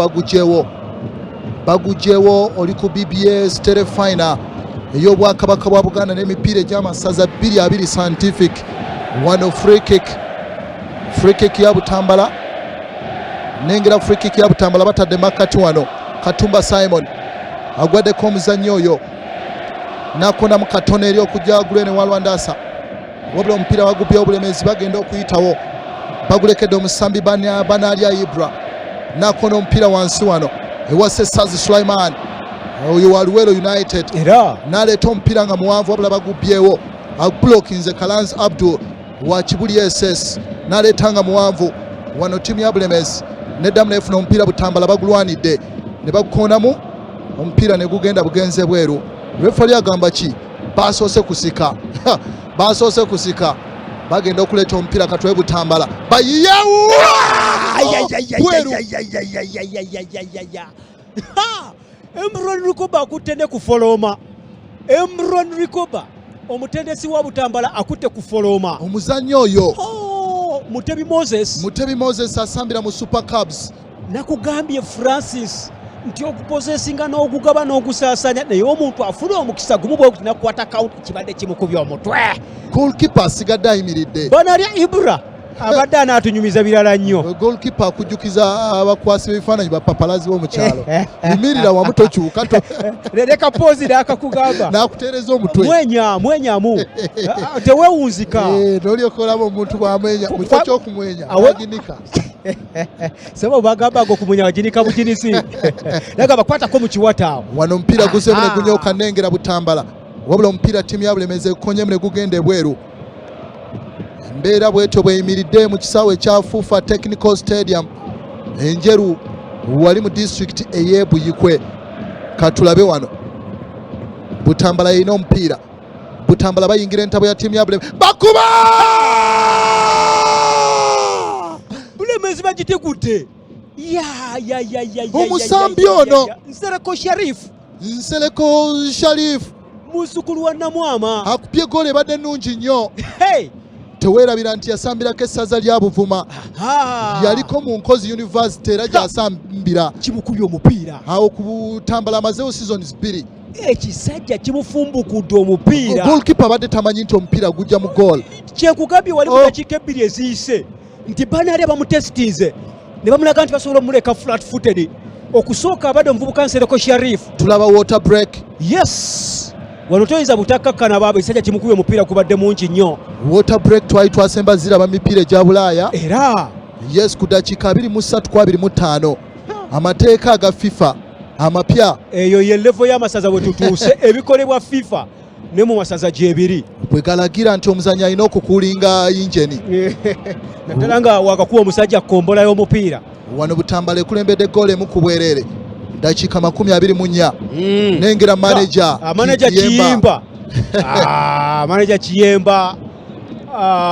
Speaker 2: bagugyewo oli ku BBS Telefine ey'Obwakabaka bwa Buganda n'emipiira egy'amasaza 22 scientific wano free kick ya Butambala nengera free kick ya Butambala batadde makati wano Katumba Simon agwaddeko omuzannyo oyo nakonamu katono eri okujja Gulene wa Lwandasa wabula omupiira bagubyewo Bulemeezi bagenda okuyitawo bagulekedde omusambi banaalya Ibra nakona omupiira wansi wano ewa Sessaz Sulaiman oyo wa Luwero United
Speaker 3: era
Speaker 2: n'aleeta omupiira nga muwanvu wabula bagubyewo agublokinze Kalanzi Abdul wa Kibuli SS n'aleeta nga muwanvu wano ttiimu ya Bulemeezi neddamu nefuna omupiira Butambala bagulwanidde ne bagukonamu omupiira ne gugenda bugenze bweru. Refali agamba ki basoose kusika bagenda okuleeta omupiira katwe Butambala bayiyawo
Speaker 3: Emron Rikoba akutte ne kufoloma Emron Rikoba omutendesi wa Butambala akutte ku foloma
Speaker 2: omuzannyo oyo
Speaker 3: Mutebi Moses
Speaker 2: asambira mu Super Cubs.
Speaker 3: Nakugambye Francis nti okupozesinga n'okugaba n'okusaasanya naye omuntu afuna omukisa gumu bwe kuti nakukwata kawunti kibadde kimukubya omutwe.
Speaker 2: Goalkeeper asigadde ayimiridde.
Speaker 3: Banalya Ibra abadde anaatunyumiza birala nnyo.
Speaker 2: Goalkeeper akujjukiza abakwasi b'ebifaananyi ba papalazi b'omukyalo. Yimirira wamu tokyuka.
Speaker 3: Leka poozi n'akakugamba.
Speaker 2: N'akuteereza omutwe.
Speaker 3: Mwenyamu. Teweewunzika.
Speaker 2: N'olyoka olaba omuntu bw'amwenya mu kifo ky'okumwenya aginika.
Speaker 3: Sebo bagamba okumwenya waginika buginisi. Naga bakwatako mu kiwata awo.
Speaker 2: Wano omupiira guzeemu ne gunyooka nnengera Butambala. Wabula omupiira ttiimu ya Bulemeezi ekukonyemu ne gugenda ebweru. Embeera bwetyo bweyimiridde mu kisaawe ekya Fufa Technical Stadium enjeru wali mu district ey'Ebuyikwe. Katulabe wano Butambala yina omupiira. Butambala bayingira entabo ya ttiimu ya Bulemeezi bakuba
Speaker 3: Bulemeezi bagitegudde
Speaker 2: omusambi ono Nsereko Sharif
Speaker 3: muzzukulu wa Namwama
Speaker 2: akupye goal ebadde nnungi nnyo.
Speaker 3: Hey!
Speaker 2: Teweerabira nti yasambirako essaza lya Buvuma. Yaliko mu Nkozi University era gy'asambira.
Speaker 3: Kimukubye omupiira.
Speaker 2: Awo ku Butambala amazeewo seasons 2.
Speaker 3: Ekisajja kimufumbukudde omupiira.
Speaker 2: Goalkeeper abadde tamanyi nti omupiira gujja mu goal.
Speaker 3: Kyekugambye wali mu dakiika 2 eziyise nti banaali bamutesitinze ne bamulaga nti basobola omuleka flat footed. Okusooka abadde omuvubuka Nsereko Sharif.
Speaker 2: Tulaba water break.
Speaker 3: Yes! Wano toyinza butakakkana baaba ekisajja kimukubye omupiira kubadde mungi nnyo.
Speaker 2: Water break twali twasemba ziraba mipiira egya Bulaaya.
Speaker 3: Era
Speaker 2: yes ku dakiika 23 ku 25 amateeka aga FIFA amapya.
Speaker 3: Eyo ye level y'amasaza bwe tutuuse ebikolebwa FIFA ne mu masaza gyebiri.
Speaker 2: Bwe galagira nti omuzannyi alina okukuulinga yinjeni.
Speaker 3: Naddala nga wakakuwa omusajja kkombola y'omupiira.
Speaker 2: Wano Butambala ekulembedde goal emu ku bwereere. Dakiika 24. Nengera manager
Speaker 3: Kiyimba. Manager Kiyemba.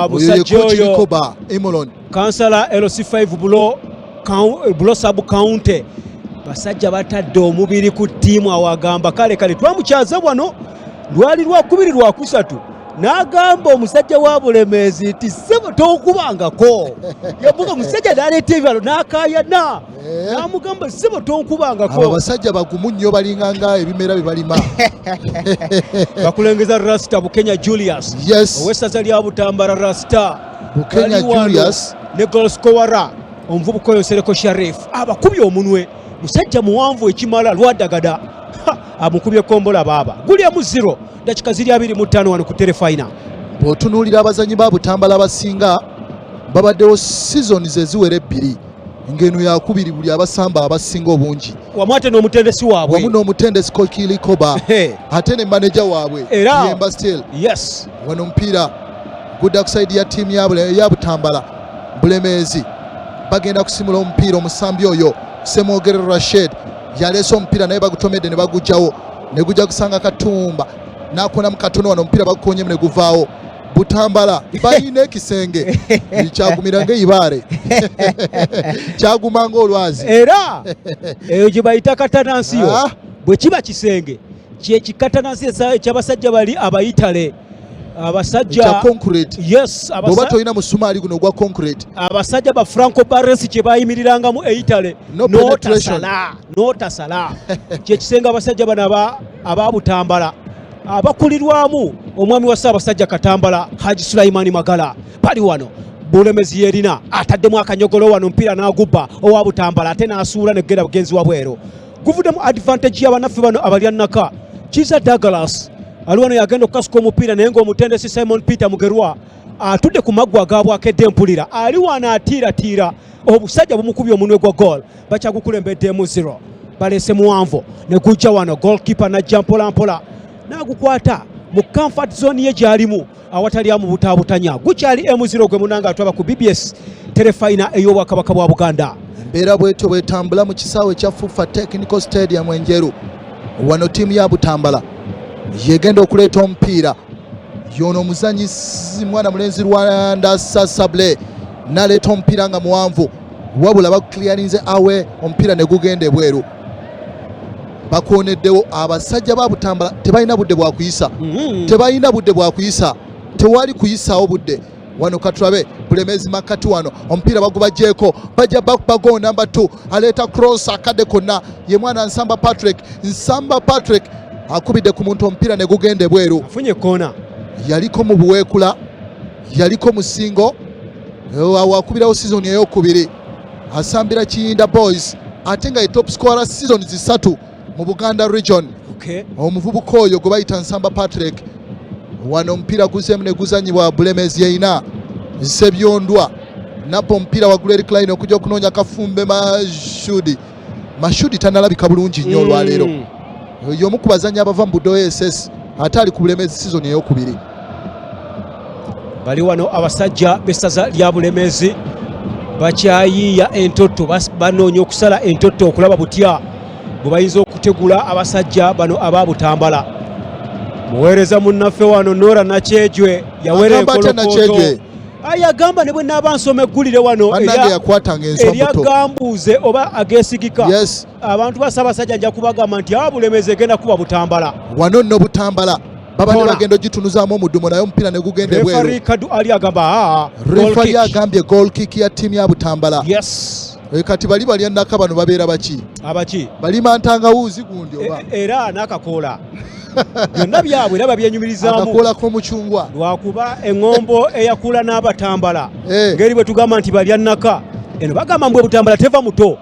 Speaker 3: Musajja oyo
Speaker 2: Emolon.
Speaker 3: Kansala LC5 Bulo Sub County. Basajja batadde omubiri ku ttiimu awagamba kale twamukyaza wano lwali lwakubiri lwakusatu. N'agamba omusajja wa Bulemeezi nti sebo tonkubangako. Yavuga omusajja n'aleeta ebyalo n'akaayana. N'amugamba sebo tonkubangako.
Speaker 2: Abo basajja bagumu nnyo balinganga ebimera bye balima.
Speaker 3: Bakulengeza Rasta Bukenya Julius.
Speaker 2: Yes.
Speaker 3: Owessaza lya Butambala Rasta.
Speaker 2: Bukenya Julius.
Speaker 3: Ne goal scorer omuvubuka oyo Nsereko Sharif. Abakubye omunwe. Musajja muwanvu ekimala lwadagada. Amukubye kombola baba. Gulya mu 0. Dakika ziri 25 wano ku telefina.
Speaker 2: Bw'otunuulira abazannyi ba Butambala abasinga babaddewo seasons eziwera 2 ng'eno yakubiri buli abasamba abasinga obungi.
Speaker 3: Wamu ate n'omutendesi waabwe.
Speaker 2: Wamu n'omutendesi Kokili Koba. Ate ne manager waabwe Yemba Steel.
Speaker 3: Yes.
Speaker 2: Wano omupiira gudda ku side ya ttiimu ya Butambala Bulemeezi bagenda kusimula omupiira omusambi oyo Semogere Rashid yaleese omupiira naye bagutomedde ne bagugjawo ne gujja kusanga Katumba n'akonamu katono wano omupiira bagukonyemu ne guvaawo. Butambala balina ekisenge kyagumira ng'eibaare kyaguma ng'olwazi
Speaker 3: era eyo gye bayita katanansiyo bwe kiba kisenge kyekikatanansi ekyabasajja bali abayitale abasajja
Speaker 2: concrete.
Speaker 3: Yes,
Speaker 2: bw'oba tolina musumaali guno ogwa concrete.
Speaker 3: Abasajja ba Franco Baresi kye bayimirirangamu eitale n'otasala kyekisenga abasajja bano aba Butambala abakulirwamu omwami wa Ssaabasajja Katambala Haji Sulaimani Magala bali wano. Bulemeezi yerina ataddemu akanyogolo wano omupiira n'agubba owa Butambala ate n'asuula negenda bugenzi wa bwero. Guvuddemu advantage y'abannaffe bano abalya nnaka. Kiza Douglas ali wano yagenda okukasuka omupiira naye ng'omutendesi Simon Peter Mugerwa atudde ku maggwa agaabwakedde empulira ali wano atiiratiira obusajja bumukubye omunwe gwa goal bakyagukulembeddemu 0. Baleese muwanvu ne gujja wano goalkeeper najja mpolampola n'agukwata mu comfort zone ye gy'alimu awatali amubutaabutanya. Gukyali M0 gwe munanga atwaba ku BBS terefayina ey'Obwakabaka bwa Buganda.
Speaker 2: Embeera bwetyo bwetambula mu kisaawe kya Fufa Technical Stadium enjeru. Wano ttiimu ya Butambala yegenda okuleeta omupiira yono omuzanyisi mwana mulenzi Rwanda Sasable n'aleeta omupiira nga muwanvu wabula bakukiliyarinze awe omupiira ne gugenda ebweru. bakoneddewo abasajja ba Butambala tebalina budde bwa kuyisa tebalina budde bwa kuyisa tewali kuyisaawo budde wano katulabe Bulemeezi makati wano omupiira bagubajjeeko bajja bago namba 2 aleeta cross akadde konna ye mwana Nsamba Patrick akubidde ku muntu omupiira ne gugende bweru
Speaker 3: afunye kona
Speaker 2: yaliko mu buweekula yaliko mu singo wakubirawo season ey'okubiri asambira Kiyinda Boys ate nga ye top scorer season 3 mu Buganda region omuvubuka oyo gwe bayita Nsamba Patrick wano omupiira guzemu ne guzanyibwa Bulemeezi yeina Sebyondwa napa omupiira waggulu eri line okujja okunoonya Kafumbe Mashudi tanalabika bulungi nnyo olwaleero y'omu ku bazannyi abava mu Budo SS ate ali ku Bulemeezi season ey'okubiri.
Speaker 3: Bali wano abasajja b'essaza lya Bulemeezi bakyayiiya entoto banoonya okusala entoto okulaba butya bwe bayinza okutegula abasajja bano aba Butambala. Muweereza munnaffe wano Nora Nakyejwe yawera enkolokoto ayagamba ne bwe naaba nsoma eggulire wano eryagambuuze oba ageesigika abantu basaba basajja nja kubagamba nti Bulemeezi egenda kuba Butambala
Speaker 2: wano nno Butambala babadde bagenda ogitunuzaamu omudumo naye omupiira ne gugende bweru.
Speaker 3: Referee Kadu Ali agamba
Speaker 2: referee agambye goal kick ya ttiimu ya Butambala. Kati bali balyanaka bano babeera abaki balimantangawuuzi gundi oba
Speaker 3: era n'akakoola byonna byabwe era babyenyumirizaamu
Speaker 2: akakoola k'omucungwa
Speaker 3: lwakuba eŋŋombo eyakula n'Abatambala ngeri bwe tugamba nti balyanaka eno bagamba mbwe Butambala teva muto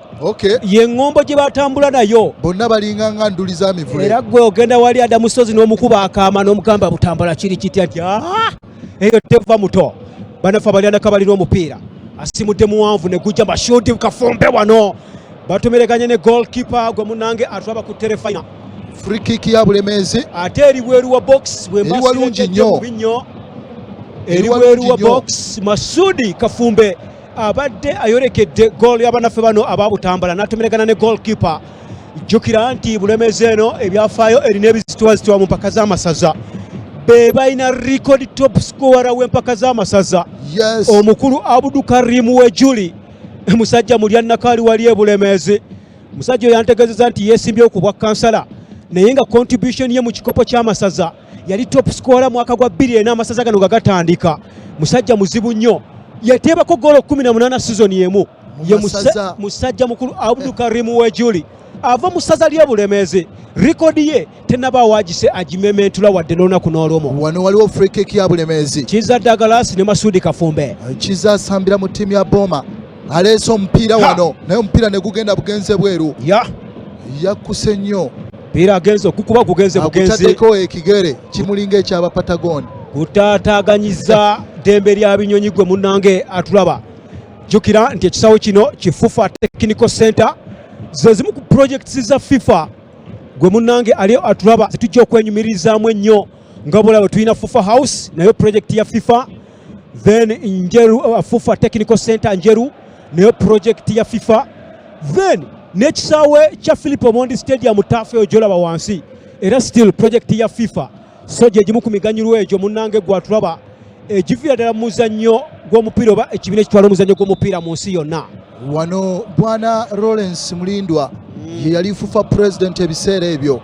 Speaker 3: ye eŋŋombo gye batambula nayo
Speaker 2: bonna balinganga nduli za mivule
Speaker 3: era gwe ogenda wali Adamusozi n'omukuba akaama n'omugamba Butambala kiri kitya nti eyo teva muto banafa balyanaka balina omupiira asimudde muwanvu ne gujja Mashudi Kafumbe wano batomereganye ne goalkeeper gwe munange atwaba ku terefina
Speaker 2: free kick ya Bulemeezi
Speaker 3: ate eri bweru wa box bwe
Speaker 2: mbasirengedde
Speaker 3: mu binyo eri bweru wa box Mashudi Kafumbe abadde ayolekedde goal y'abanafe bano aba Butambala n'atomeregana ne goalkeeper. Jjukira nti Bulemeezi eno ebyafaayo erina ebizitwazitwa mu mpaka z'amasaza be balina record top scorer w'empaka z'amasaza omukulu Abudu Karimu Wejuli musajja mulyannakaali wali e Bulemeezi. Musajja oyo yantegeezezza nti yeesimbye okubwa kansala naye nga contribution ye mu kikopo ky'amasaza yali top scorer mwaka gwa 2004 amasaza gano gagatandika. Musajja muzibu nnyo yateebako goolo 18 season yemu ye musajja mukulu Abudu Karimu Wejuli ava mu ssaza lya Bulemeezi. Rikodi ye tennaba waagise agimementula wadde n'olunaku n'olumu.
Speaker 2: Wano waliwo free kick ya Bulemeezi
Speaker 3: Kiza Douglas ne Mashudi Kafumbe
Speaker 2: Kiza asambira mu ttiimu ya Boma aleese omupiira wano naye omupiira ne gugenda bugenze bweru yakkuse nnyo
Speaker 3: mpira agenze okukuba gugenze bugenzi
Speaker 2: agutaddeko ekigere kimulinga ekyaba Patagon
Speaker 3: gutaataaganyiza ddembe lya binyonyi gwe munnange atulaba. Jjukira nti ekisaawe kino Kifufa Technical Center ze zimu ku projects za FIFA gwe munnange ali atulaba zitujja okwenyumirizaamu ennyo nga bulabe tulina Fufa House nayo project ya FIFA then Njeru Fufa Technical Center Njeru nayo project ya FIFA then n'ekisaawe kya Philip Omondi Stadium Tafe ojolaba wansi era still project ya FIFA so gye gimu ku miganyulwa egyo munnange gwatulaba egiviira ddala mu muzannyo gw'omupiira oba ekibiina ekitwala omuzannyo gw'omupiira mu nsi yonna.
Speaker 2: Wano bwana Lawrence Mulindwa ye yali Fufa president ebiseera ebyo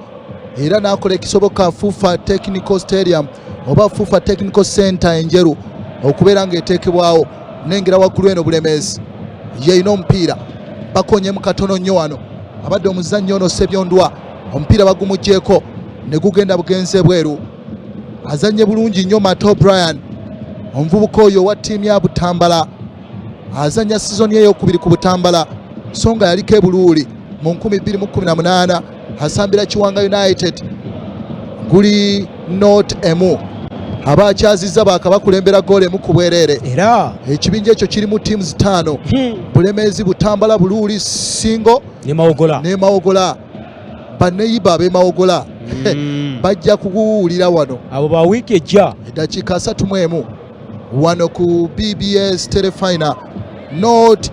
Speaker 2: era n'akola ekisoboka Fufa Technical Stadium oba Fufa Technical Center Enjeru okubeera ng'eteekebwawo nengera waggulu eno Bulemeezi yeyina omupiira bakonyemu katono nnyo wano abadde omuzannyo ono Sebyondwa omupiira bagumuggyeko ne gugenda bugenze bweru azannye bulungi nnyo Matt O'Brien omuvubuka oyo wa ttiimu ya Butambala azanya season ey'okubiri ku Butambala so nga yaliko ebuluuli mu 2018 asambira Kiwanga United guli not emu aba akyazizza baakabakulembera goal emu ku bwereere
Speaker 3: era
Speaker 2: ekibinja ekyo kirimu teams 5 Bulemeezi Butambala Buluuli Singo
Speaker 3: ne Mawogola baneyiba ab'Emawogola bajja kuguwulira wano abo ba wiiki ejja
Speaker 2: eddakiika 31 wano ku BBS Telefina not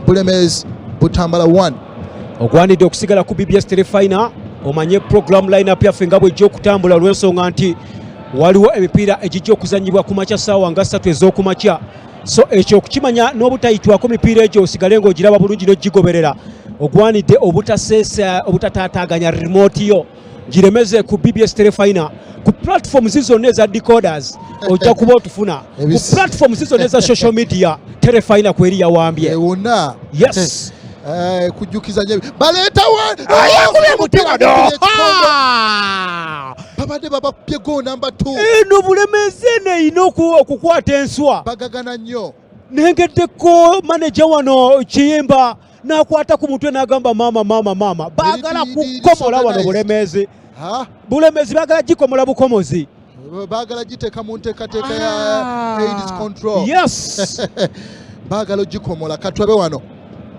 Speaker 2: Bulemeezi Butambala 1
Speaker 3: ogwanidde okusigala ku BBS Telefina omanye program line-up yaffe nga bw'ejja okutambula olw'ensonga nti waliwo emipiira egijja okuzanyibwa ku makya ssaawa nga 3 ez'okumakya so ekyo okukimanya n'obutayitwako mipiira egyo osigale ng'ogiraba bulungi n'ogigoberera ogwanidde obutatataganya remote yo giremeze ku BBS Telefina ku platform zizonna eza decoders ojja kuba otufuna ku platform zizonna eza social media Telefina kweri yawambye
Speaker 4: ewona
Speaker 3: yes
Speaker 4: kujjukiza nyebi baleetawo
Speaker 3: ayakubye mutima do
Speaker 4: babadde babapye go number 2
Speaker 3: eno bulemeze neina okukwata enswa
Speaker 4: bagagana nnyo
Speaker 3: nengeddeko manager wano Kiyimba n'akwata ku mutwe n'agamba mama baagala kukomola wano bulemezi bulemezi baagala gikomola bukomozi
Speaker 4: baagala giteeka mu nteekateeka ya AIDS control
Speaker 3: yes
Speaker 4: baagala gikomola katwabe wano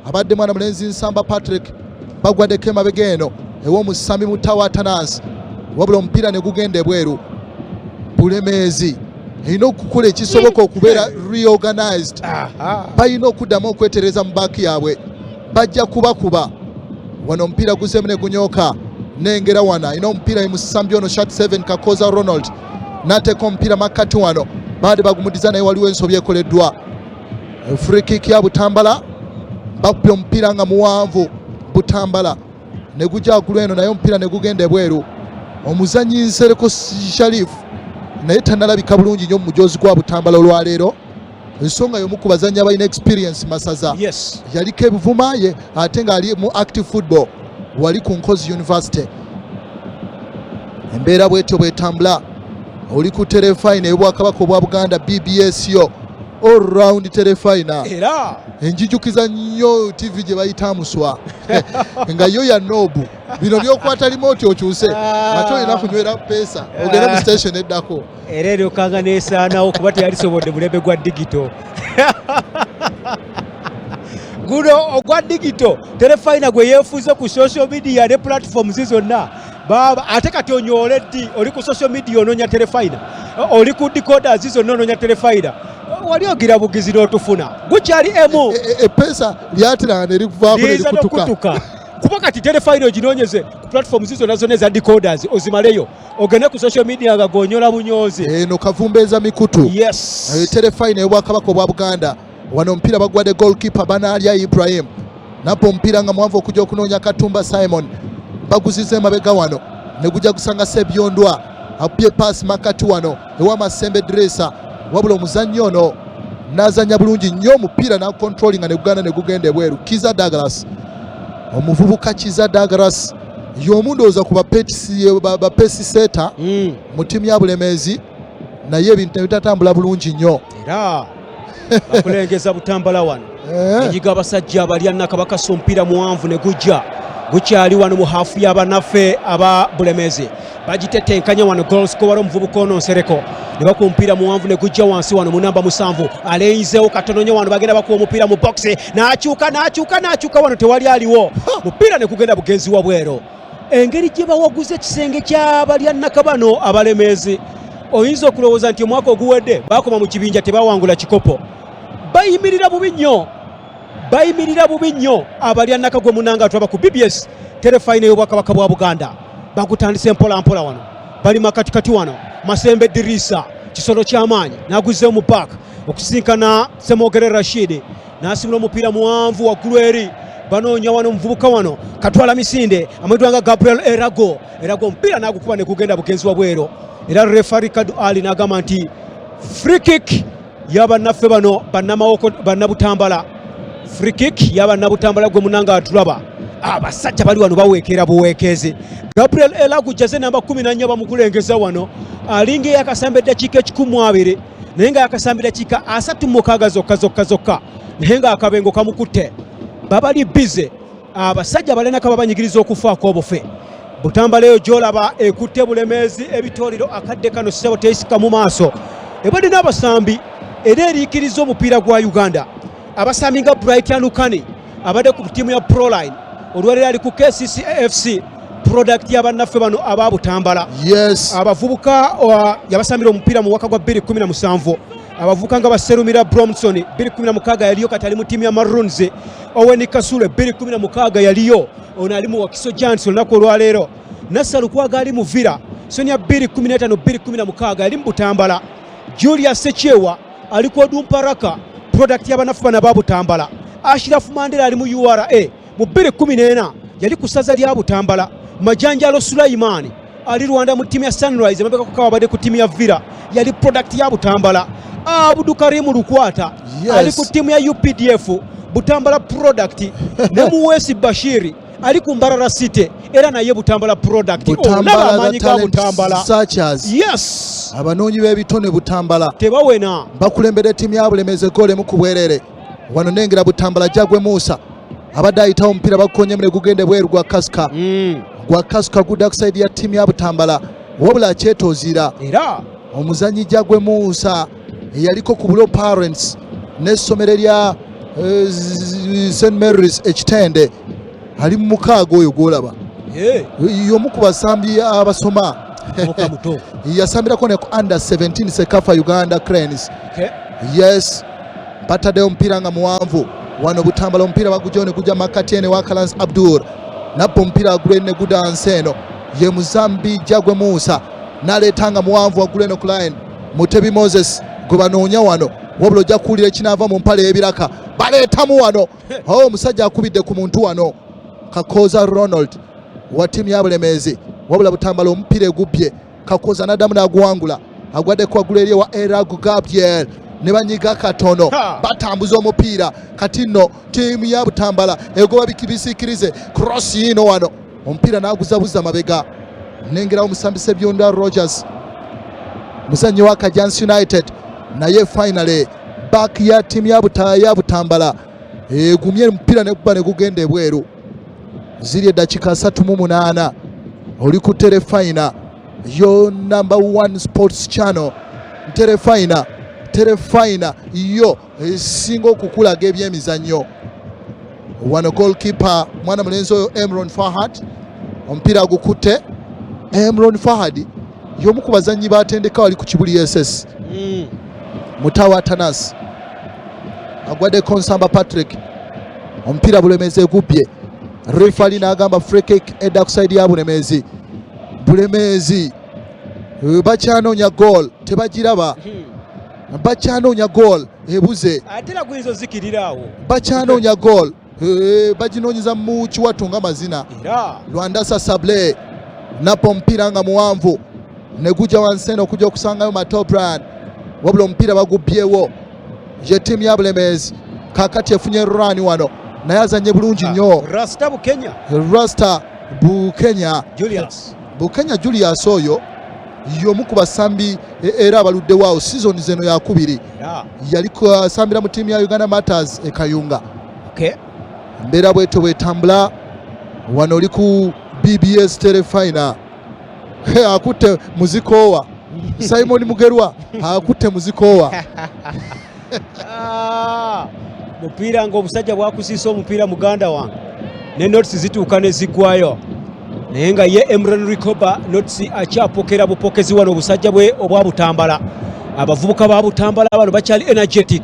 Speaker 4: abadde mwana mulenzi Nsamba Patrick bagwaddeko emabega eno ew'omusami Mutawa Atanas wabula omupiira ne gugenda ebweru bulemezi erina okukola ekisoboka okubeera reorganized balina okuddamu okwetereza mu baaki yaabwe bajja kubakuba wano omupiira guzemu ne gunyooka nengera wana ina omupiira emusambi ono shot 7 Kakoza Ronald n'ateeka omupiira makkati wano baadde bagumudiza naye waliwo ensobi ekoleddwa free kick ya Butambala bakubye omupiira nga muwanvu Butambala ne gujja agulu eno naye omupiira ne gugenda ebweru omuzanyi Nsereko Sharif naye tannalabika bulungi nnyo mu mujozi gwa Butambala olwaleero ensonga y'omu ku bazanyi abalina experience Masaza yaliko ebivuma ye ate ng'ali mu active football wali ku Nkozi University embeera bwetyo bwetambula oli ku Telefina y'Obwakabaka obwa Buganda BBS yo all round Telefina
Speaker 3: era
Speaker 4: enjijukiza nnyo TV gye bayita Muswa nga yo ya Nobu bino byokwata remote okyuse ate olina kunywera pesa ogenda mu station eddako
Speaker 3: era eryo kanga neesaanawo kuba teyalisobodde bulembe gwa digito guno ogwa digito Telefina gwe yeefuze ku social media ne platforms zonna baba ate kati onyoole ddi oli ku social media onoonya Telefina oli ku decoders zonna onoonya Telefina wali ogira bugizi n'otufuna gukyali emu
Speaker 4: epesa lyatiranga ne livaamu ne likutuka
Speaker 3: kuba kati Telefina oginoonyeze ku platforms zonna zonna eza decoders ozimaleyo ogende ku social media nga gonyola bunyoozi
Speaker 4: eno kavumbeeza mikutu
Speaker 3: yes
Speaker 4: Telefina y'Obwakabaka obwa Buganda wano omupiira bagwadde goalkeeper Banalya Ibrahim nabbo omupiira nga mwanvu okujja okunoonya Katumba Simon baguzize emabega wano ne gujja gusanga Sebyondwa apye pass makati wano ewa Masembe Dresa wabula omuzannyi ono n'azanya bulungi nnyo omupiira na controlling ne guganda ne gugenda ebweru Kiza Douglas omuvubuka Kiza Douglas y'omu ndowooza ku bapesi seeta mu ttiimu ya Bulemeezi naye ebintu ebitatambula bulungi nnyo
Speaker 3: era bakulengeza Butambala wano enyiga abasajja abalya Nakabakasa omupiira muwanvu ne gujja gukyali wano mu haafu y'abannaffe aba Bulemeezi bagitetenkanya wano goal scorer omuvubuka ono Nsereko ne bakuba omupiira muwanvu ne gujja wansi wano mu namba 7 aleyinzeewo katono nnyo wano bagenda bakuba omupiira mu box n'akyuka wano tewali aliwo mupiira ne kugenda bugenzi wa bwero engeri gye bawaguza ekisenge ky'abalya Nakabano Abalemeezi oyinza okulowooza nti omwaka oguwedde bakoma mu kibinja tebawangula kikopo bayimirira bubi nnyo abalya Nakagwe Munanga atwaba ku BBS Telefina y'Obwakabaka bwa Buganda bagutandise mpola wano bali makatikati wano Masembe Dirisa kisolo ky'amaanyi n'aguzze mu back okusinkana Semogere Rashid n'asimula omupiira muwanvu waggulu eri banoonya wano omuvubuka wano Katwala Misinde amwitwanga Gabriel Erago omupiira n'agukuba ne gugenda bugenzi wa bwero era referee Kadu Ali n'agamba nti free kick y'abannaffe bano bannabutambala free kick y'abannabutambala gwe Munanga atulaba abasajja bali wano baweekera buweekeze Gabriel Erago jaze namba 14 bamukulengeza wano alinga yakasambe eddakiika 12 naye nga yakasambe eddakiika 36 zokka naye nga akabengo kamukutte babali bize abasajja balina kaba banyigiriza okufaako obufe Butambala eyo gy'olaba ekutte Bulemeezi ebitooliro akadde kano ssebo teisika mu maaso ebadde n'abasambi era eriikiriza omupiira gwa Uganda abasambi nga Bright Anukani abadde ku ttiimu ya Proline olwaleero ali ku KCC AFC product y'abannaffe bano aba Butambala abavubuka yabasambira omupiira mu mwaka gwa 2017 abavubuka nga Baserumira Bromson 2016 yaliyo kati ali mu ttiimu ya Maroons Owen Kasule 2016 yaliyo ono ali mu Wakiso Giants olunaku olwaleero Nassaru Kwaga ali mu Villa Sonia 2015-2016 ali mu Butambala Julius Sekyewa ali ku Odumparaka product y'abannaffe bano aba Butambala Ashraf Mandela ali mu URA mu 2014 yali ku ssaza lya Butambala. Majanjalo Sulaiman ali Rwanda mu timu ya Sunrise amabeka ko kawabade ku timu ya Villa yali product ya Butambala. Abdul Karim Lukwata ali ku timu ya UPDF Butambala product ne Muwesi Bashiri ali ku Mbarara City era naye Butambala product.
Speaker 4: Butambala amanyi ga Butambala searchers.
Speaker 3: Yes,
Speaker 4: abanonyi b'ebitone Butambala
Speaker 3: tebawena
Speaker 4: bakulembera timu ya Bulemeze gole mu kubwerere wano nengera Butambala Jagwe Musa abadde ayitawo omupiira bakonye mune gugende bweru gwa Kasuka gwa Kasuka gudda ku side ya timu ya Butambala wabula akyetoozira
Speaker 3: era
Speaker 4: omuzanyi Jagwe Musa eyaliko ku Bulo Parents n'essomero lya St Mary's Ekitende ali mu mukaaga oyo gwolaba y'omu ku basambi abasoma yasambirako ne ku under 17 Sekafa Uganda Cranes. Yes, batadde omupiira nga muwanvu wano Butambala omupiira bagujone kujja makati ene wa Kalans Abdul nabbo omupiira agulene gudanse eno ye Muzambi Jagwe Musa naleetanga muwanvu agulene ku line Mutebi Moses gwe banoonya wano wabula ojja kuwulira ekinaava mu mpale y'ebiraka baleetamu wano omusajja akubidde ku muntu wano Kakoza Ronald wa timu ya Bulemeezi wabula Butambala omupiira egubbye Kakoza n'addamu n'aguwangula agwadde ku wagulu eri wa Eragu Gabriel ne banyiga katono batambuza omupiira kati nno tiimu ya Butambala egoba bikibisiikirize cross yino wano omupiira n'aguzabuza mabega nengerawo Musambise Byonda Rogers muzannyi wa Kajansi United naye finally back ya tiimu ya Butambala egumye omupiira neguba ne gugenda ebweru ziri eddakiika 38 oli ku Terefina yo number 1 sports channel Terefina yo esinga okukulaga ebyemizannyo wano goalkeeper mwana mulenzi oyo Emron Fahad omupiira agukutte Emron Fahad y'omu ku bazannyi batendeka wali ku Kibuli SS Mutawa Atanas agwadde Konsamba Patrick omupiira Bulemezi egubbye referee n'agamba free kick edda ku side ya Bulemezi bakyanoonya goal tebagiraba bakyanoonya goal ebuze
Speaker 3: atera kuizo zikirirawo
Speaker 4: bakyanoonya goal baginoonyeza mu kiwatu nga mazina Lwandasa Sable napo omupiira nga muwanvu ne gujja wansi eno okujja okusangayo Matobran wabula omupiira bagubbyewo ye tiimu ya Bulemezi kakati efunye run wano naye azanye bulungi nnyo Rasta Bukenya Julius oyo y'omu ku basambi era abaludde waawo season zeno yakubiri yali asambira mu tiimu ya Uganda Matters Kayunga. Mbeera bwetyo bwetambula wano oli ku BBS Terefina akutte muzikoowa Simon Mugerwa akutte muzikoowa
Speaker 3: mupiira ng'obusajja bwakusiisa omupiira muganda wange ne notes zituuka ne ziggwayo naye nga ye Emran Rikoba notes akyapokera bupokezi wano obusajja bwe obwa Butambala. Abavubuka ba Butambala bano bakyali energetic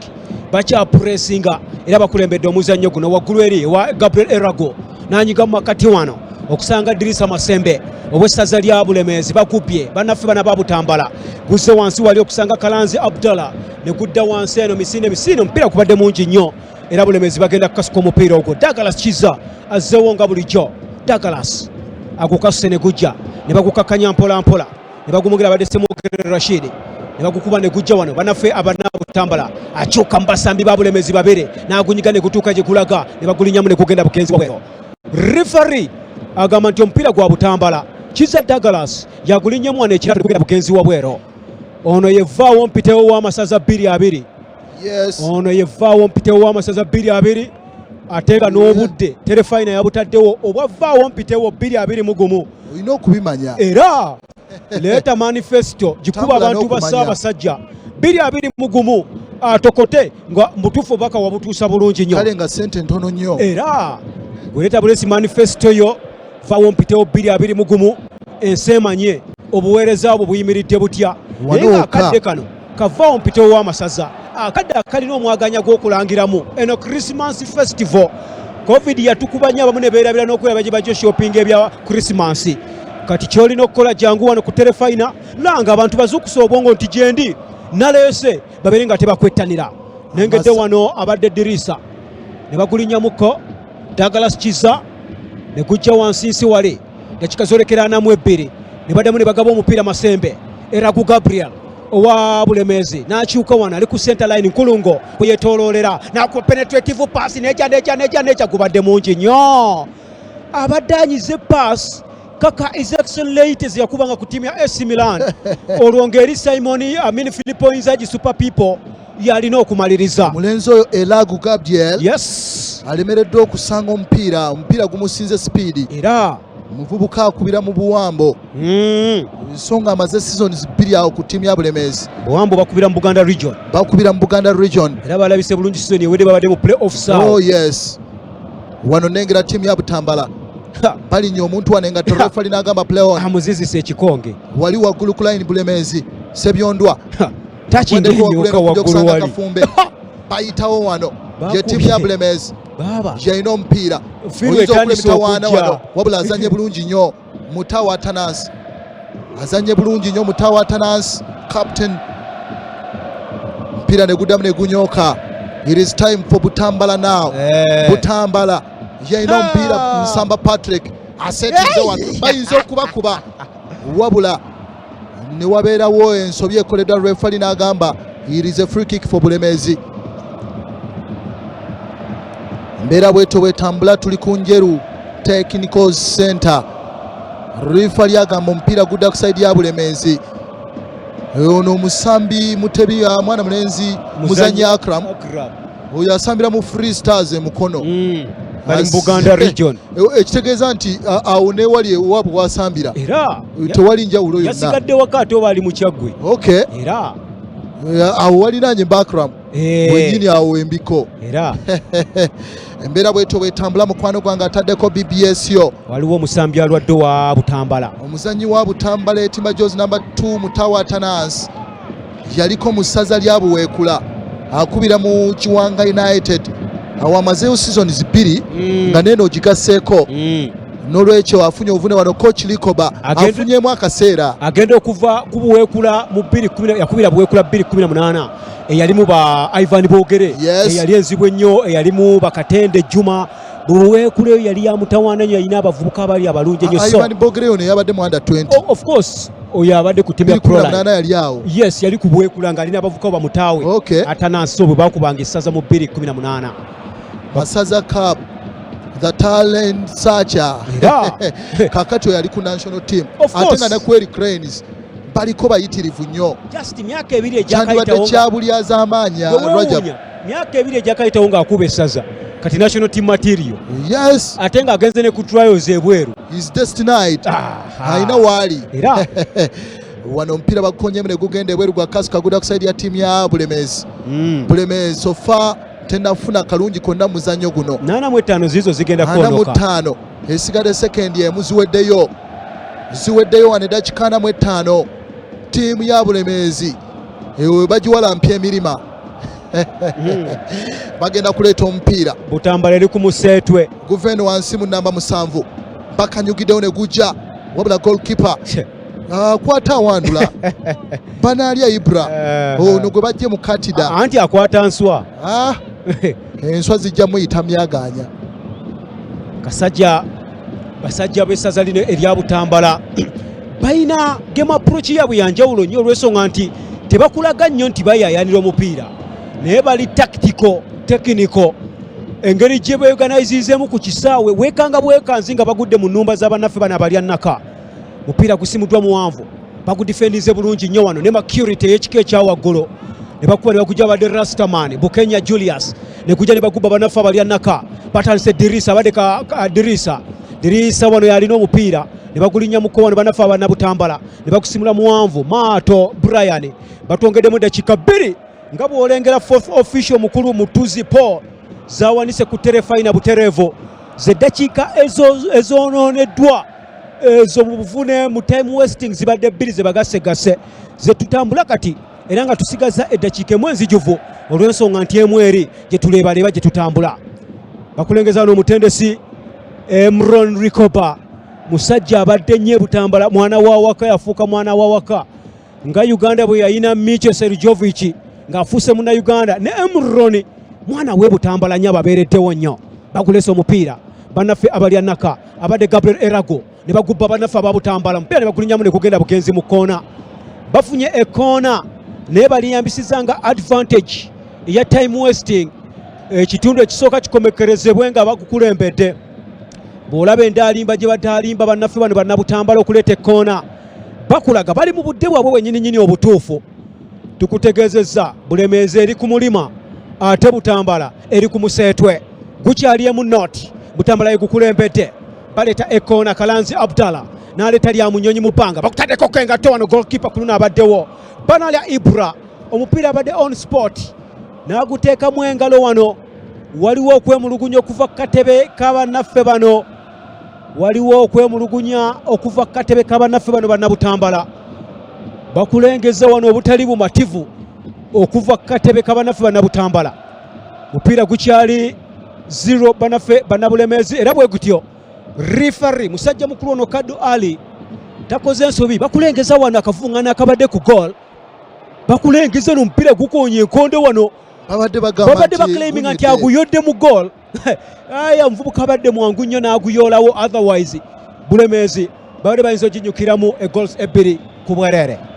Speaker 3: bakyapuresinga era bakulembedde omuzannyo guno waggulu eri wa Gabriel Erago n'anyiga mu makati wano okusanga Dirisa Masembe obw'essaza lya Bulemezi bakubbye bannaffe bana ba Butambala guzze wansi wali okusanga Kalanzi Abdallah ne gudda wansi eno misinde omupiira kubadde mungi nnyo era Bulemezi bagenda kukasuka omupiira ogwo. Douglas Kiza azzeewo nga bulijjo Douglas agukasuse ne gujja ne bagukakanya mpola ne bagumugira abadde Semukere Rashid ne bagukuba ne gujja wano bannaffe abana Butambala akyuka mu basambi ba Bulemezi babere n'agunyiga ne gutuuka gye gulaga ne bagulinnyamu ne gugenda bukenzi bwero. Referee agamba nti omupiira gwa Butambala Kiza Douglas yagulinnyamu wano ekirala gugenda bukenzi wabwero. Ono yevaawo mpitewo w'amasaza 2-2. Ono yevaawo mpitewo w'amasaza 2-2 ate nga n'obudde Terefina yabutaddewo obwavaawo mpitewo 2-2 mugumu.
Speaker 4: Olina okubimanya
Speaker 3: era leeta manifesto gikuba abantu ba Ssaabasajja 2-2 mugumu atokote nga mutuufu obubaka wabutuusa bulungi nnyo
Speaker 4: kale nga ssente ntono nnyo
Speaker 3: era gweleeta bulesi manifesto yo vaawo mpitewo 2-2 mugumu ensi emanye obuweereza obwo buyimiridde butya naye nga akadde kano kavaawo mpitewo w'amasaza akadde akalina omwaganya gw'okulangiramu eno Christmas festival. Covid yatukubanya abamu ne beerabira n'okwera gye bajja shopping ebya Christmas. Kati kyolina okukola jangu wano ku Terefina langa abantu bazukusa obwongo nti gyendi naleese babeere nga tebakwettanira nengedde wano abadde Dirisa ne bagulinnyamuko Douglas Kiza ne gujja wansi wale dakika zolekera 42 ne baddamu ne bagaba omupiira Masembe era ku Gabriel owa Bulemezi n'akyuka wano ali ku center line Nkulungo bweyetooloolera n'akuba penetrative pass neja gubadde mungi nnyo abadde anyize pass kaka Isaacson Leites yakubanga ku timu ya AC Milan olwo ng'eri Simon Filippo Inzaghi Super People yalina okumaliriza
Speaker 4: omulenzi oyo Elagu Gabriel
Speaker 3: yes
Speaker 4: alemereddwa okusanga omupiira gumusinze speed
Speaker 3: era
Speaker 4: omuvubuka akubira mu buwambo ensonga amaze seasons 2 awo ku timu ya Bulemezi
Speaker 3: buwambo bakubira mu Buganda region
Speaker 4: era
Speaker 3: balabise bulungi season ewedde babadde mu playoff
Speaker 4: oh yes wano nengera timu ya Butambala balinnya omuntu wane nga torefa linagamba play on
Speaker 3: amuzizisa ekikonge
Speaker 4: wali waggulu ku line Bulemezi Sebyondwa
Speaker 3: takingenyuka waggulu wali
Speaker 4: bayitawo wano ye timu ya Bulemezi yalina omupiira oyinza okulebitawaana wano wabula azanye bulungi nnyo Mutawa Atanas captain mpira ne guddamu ne gunyooka. It is time for Butambala now. Butambala yalina omupiira Nsamba Patrick asetinze wano bayinza okubakuba wabula ne wabeerawo ensobi ekoleddwa referee n'agamba it is a free kick for Bulemezi. Mbeera bweto bwetambula tuli ku Njeru Technical Center. Referee agamba omupiira gudda ku side ya Bulemezi. Ono musambi Mutebi mwana mulenzi muzanyi Akram oyo asambira mu Free Stars mukono
Speaker 3: bali mu Buganda region
Speaker 4: ekitegeeza nti awo ne wali ewaabwe wasambira
Speaker 3: era
Speaker 4: tewali njawulo yonna
Speaker 3: yasigadde wakati oba ali mu Kyaggwe
Speaker 4: okay
Speaker 3: era
Speaker 4: awo walinanye background bwenyini awo embiko
Speaker 3: era
Speaker 4: embeera bweto bwetambula mukwano gwange ataddeko BBS yo
Speaker 3: waliwo omusambi alwadde wa Butambala
Speaker 4: omuzanyi wa Butambala etima Jozi number 2 Mutawa Atanas yaliko mu ssaza lya Buweekula akubira mu Kiwanga United awo amazeewo seasons 2 nga neno ogigasseeko n'olwekyo afunye obuvune wano coach Likoba afunyemu akaseera
Speaker 3: agenda okuva ku Buweekula mu 2010 yakubira Buweekula 2018 eyalimu ba Ivan Bogere eyali enzibwe ennyo eyalimu bakatende Juma Buweekula yali ya mutawaana nnyo yalina abavubuka abali abalungi ennyo so
Speaker 4: Ivan Bogere ono yabadde mu under 20
Speaker 3: of course oyo abadde ku timu ya Proline
Speaker 4: yali awo
Speaker 3: yes yali ku Buweekula ng'alina abavubuka bamutaawe Atanasi bwe bakubanga essaza mu 2018
Speaker 4: Masaza Cup the talent searcher kakati oyo yali ku national team ate nga ne Kweri Cranes baliko bayitirivu nnyo
Speaker 3: just myaka ebiri ejakayitawo
Speaker 4: kyabulyazaamaanya Rajab
Speaker 3: myaka ebiri ejakayitawo ng'akuba essaza kati national team material
Speaker 4: yes
Speaker 3: ate ng'agenze ne ku trials ebweru
Speaker 4: is destined ayina waali
Speaker 3: era
Speaker 4: wano omupiira bakonyemu ne gugenda ebweru gwa kasi kaguda ku side ya timu ya Bulemezi Bulemezi sofa tenafuna kalungi konna muzannyo guno
Speaker 3: 45 zizo zigenda kuonoka
Speaker 4: 45 esigadde second emu ziweddeyo wane dakika 45 tiimu ya Bulemezi ewe bagiwalampya emirima bagenda kuleeta omupiira
Speaker 3: Butambala eri ku museetwe
Speaker 4: guveni wansi mu namba 7 bakanyugiddewo ne gujja wabula goalkeeper akwata awandula banaalya Ibra ono gwe bajje mu katida
Speaker 3: anti akwata nswa
Speaker 4: enswa zijja muyita myaganya
Speaker 3: basajja b'essaza lino erya Butambala balina game approach yabwe yanjawulo nnyo olw'ensonga nti tebakulaga nnyo nti bayayanira omupiira naye bali technical engeri gye beorganizizeemu ku kisaawe weekanga bwekanzi nga bagudde mu nnumba z'abannaffe bano abalya nnaka mupiira gusimuddwa muwanvu bagudifendize bulungi nnyo wano ne Macurity ey'ekika ekyawaggulu ne bakuba ne bagujja badde Rastaman Bukenya Julius ne gujja ne bagubba bannaffe abalya nnaka batandise Dirisa abadde Dirisa wano yalina omupiira ne bagulinnya muko wano bannaffe abana Butambala ne bakusimula muwanvu Maato Brian batwongeddemu eddakiika 2 nga bw'olengera fourth official mukulu Mutuzi Paul zawanise ku terefayina butereevu z'eddakiika ezoononeddwa ezo mu buvune mu time wasting zibadde 2 ze bagassegase ze tutambula kati era nga tusigaza eddakiika emu enzijuvu olw'ensonga nti emu eri gye tuleebaleba gye tutambula bakulengeza n'omutendesi Emron Rikoba musajja abadde nnyo Butambala mwana wa waka yafuuka mwana wa waka nga Uganda bwe yayina Micho Serjovic ng'afuuse munna Uganda ne Emron mwana we Butambala nnyo ababeereddewo nnyo bagulesa omupiira bannaffe abalya naka abadde Gabriel Erago ne bagubba bannaffe ababutambala omupiira ne bagulinyamu ne kugenda bugenzi mu koona bafunye ekoona naye baliyambisiza nga advantage eya time wasting ekitundu ekisooka kikomekerezebwe nga bakukulembedde bw'olaba endaalimba gye badaalimba bannaffe bano bannabutambala okuleeta ekoona bakulaga bali mu budde bwabwe bwennyininyini obutuufu tukutegeezezza Bulemeezi eri ku mulima ate Butambala eri ku museetwe gukyali emu noti Butambala yegukulembedde baleeta ekoona Kalanzi Abdallah n'aleeta lya munyonyi mu bbanga bakutaddeko engatto wano goalkeeper ku luno abaddewo Banalya Ibra omupiira abadde on sport n'aguteekamu engalo wano waliwo okwemulugunya okuva ku katebe k'abannaffe bano waliwo okwemulugunya okuva ku katebe k'abannaffe bano bannabutambala bakulengeza wano obutali bumativu okuva ku katebe k'abannaffe bannabutambala mupiira gukyali 0 bannaffe bannabulemeezi era bwe gutyo referee musajja mukulu ono Kaddu Ali takoze ensobi bakulengeza wano akavuŋŋaana akabadde ku goal bakulengeza n'omupiira gukoonye enkondo wano babadde baclaiming nti aguyodde mu goal aya omuvubuka abadde mwangu nnyo n'aguyoolawo otherwise Bulemeezi babadde bayinza oginyukiramu goals 2 ku bwerere.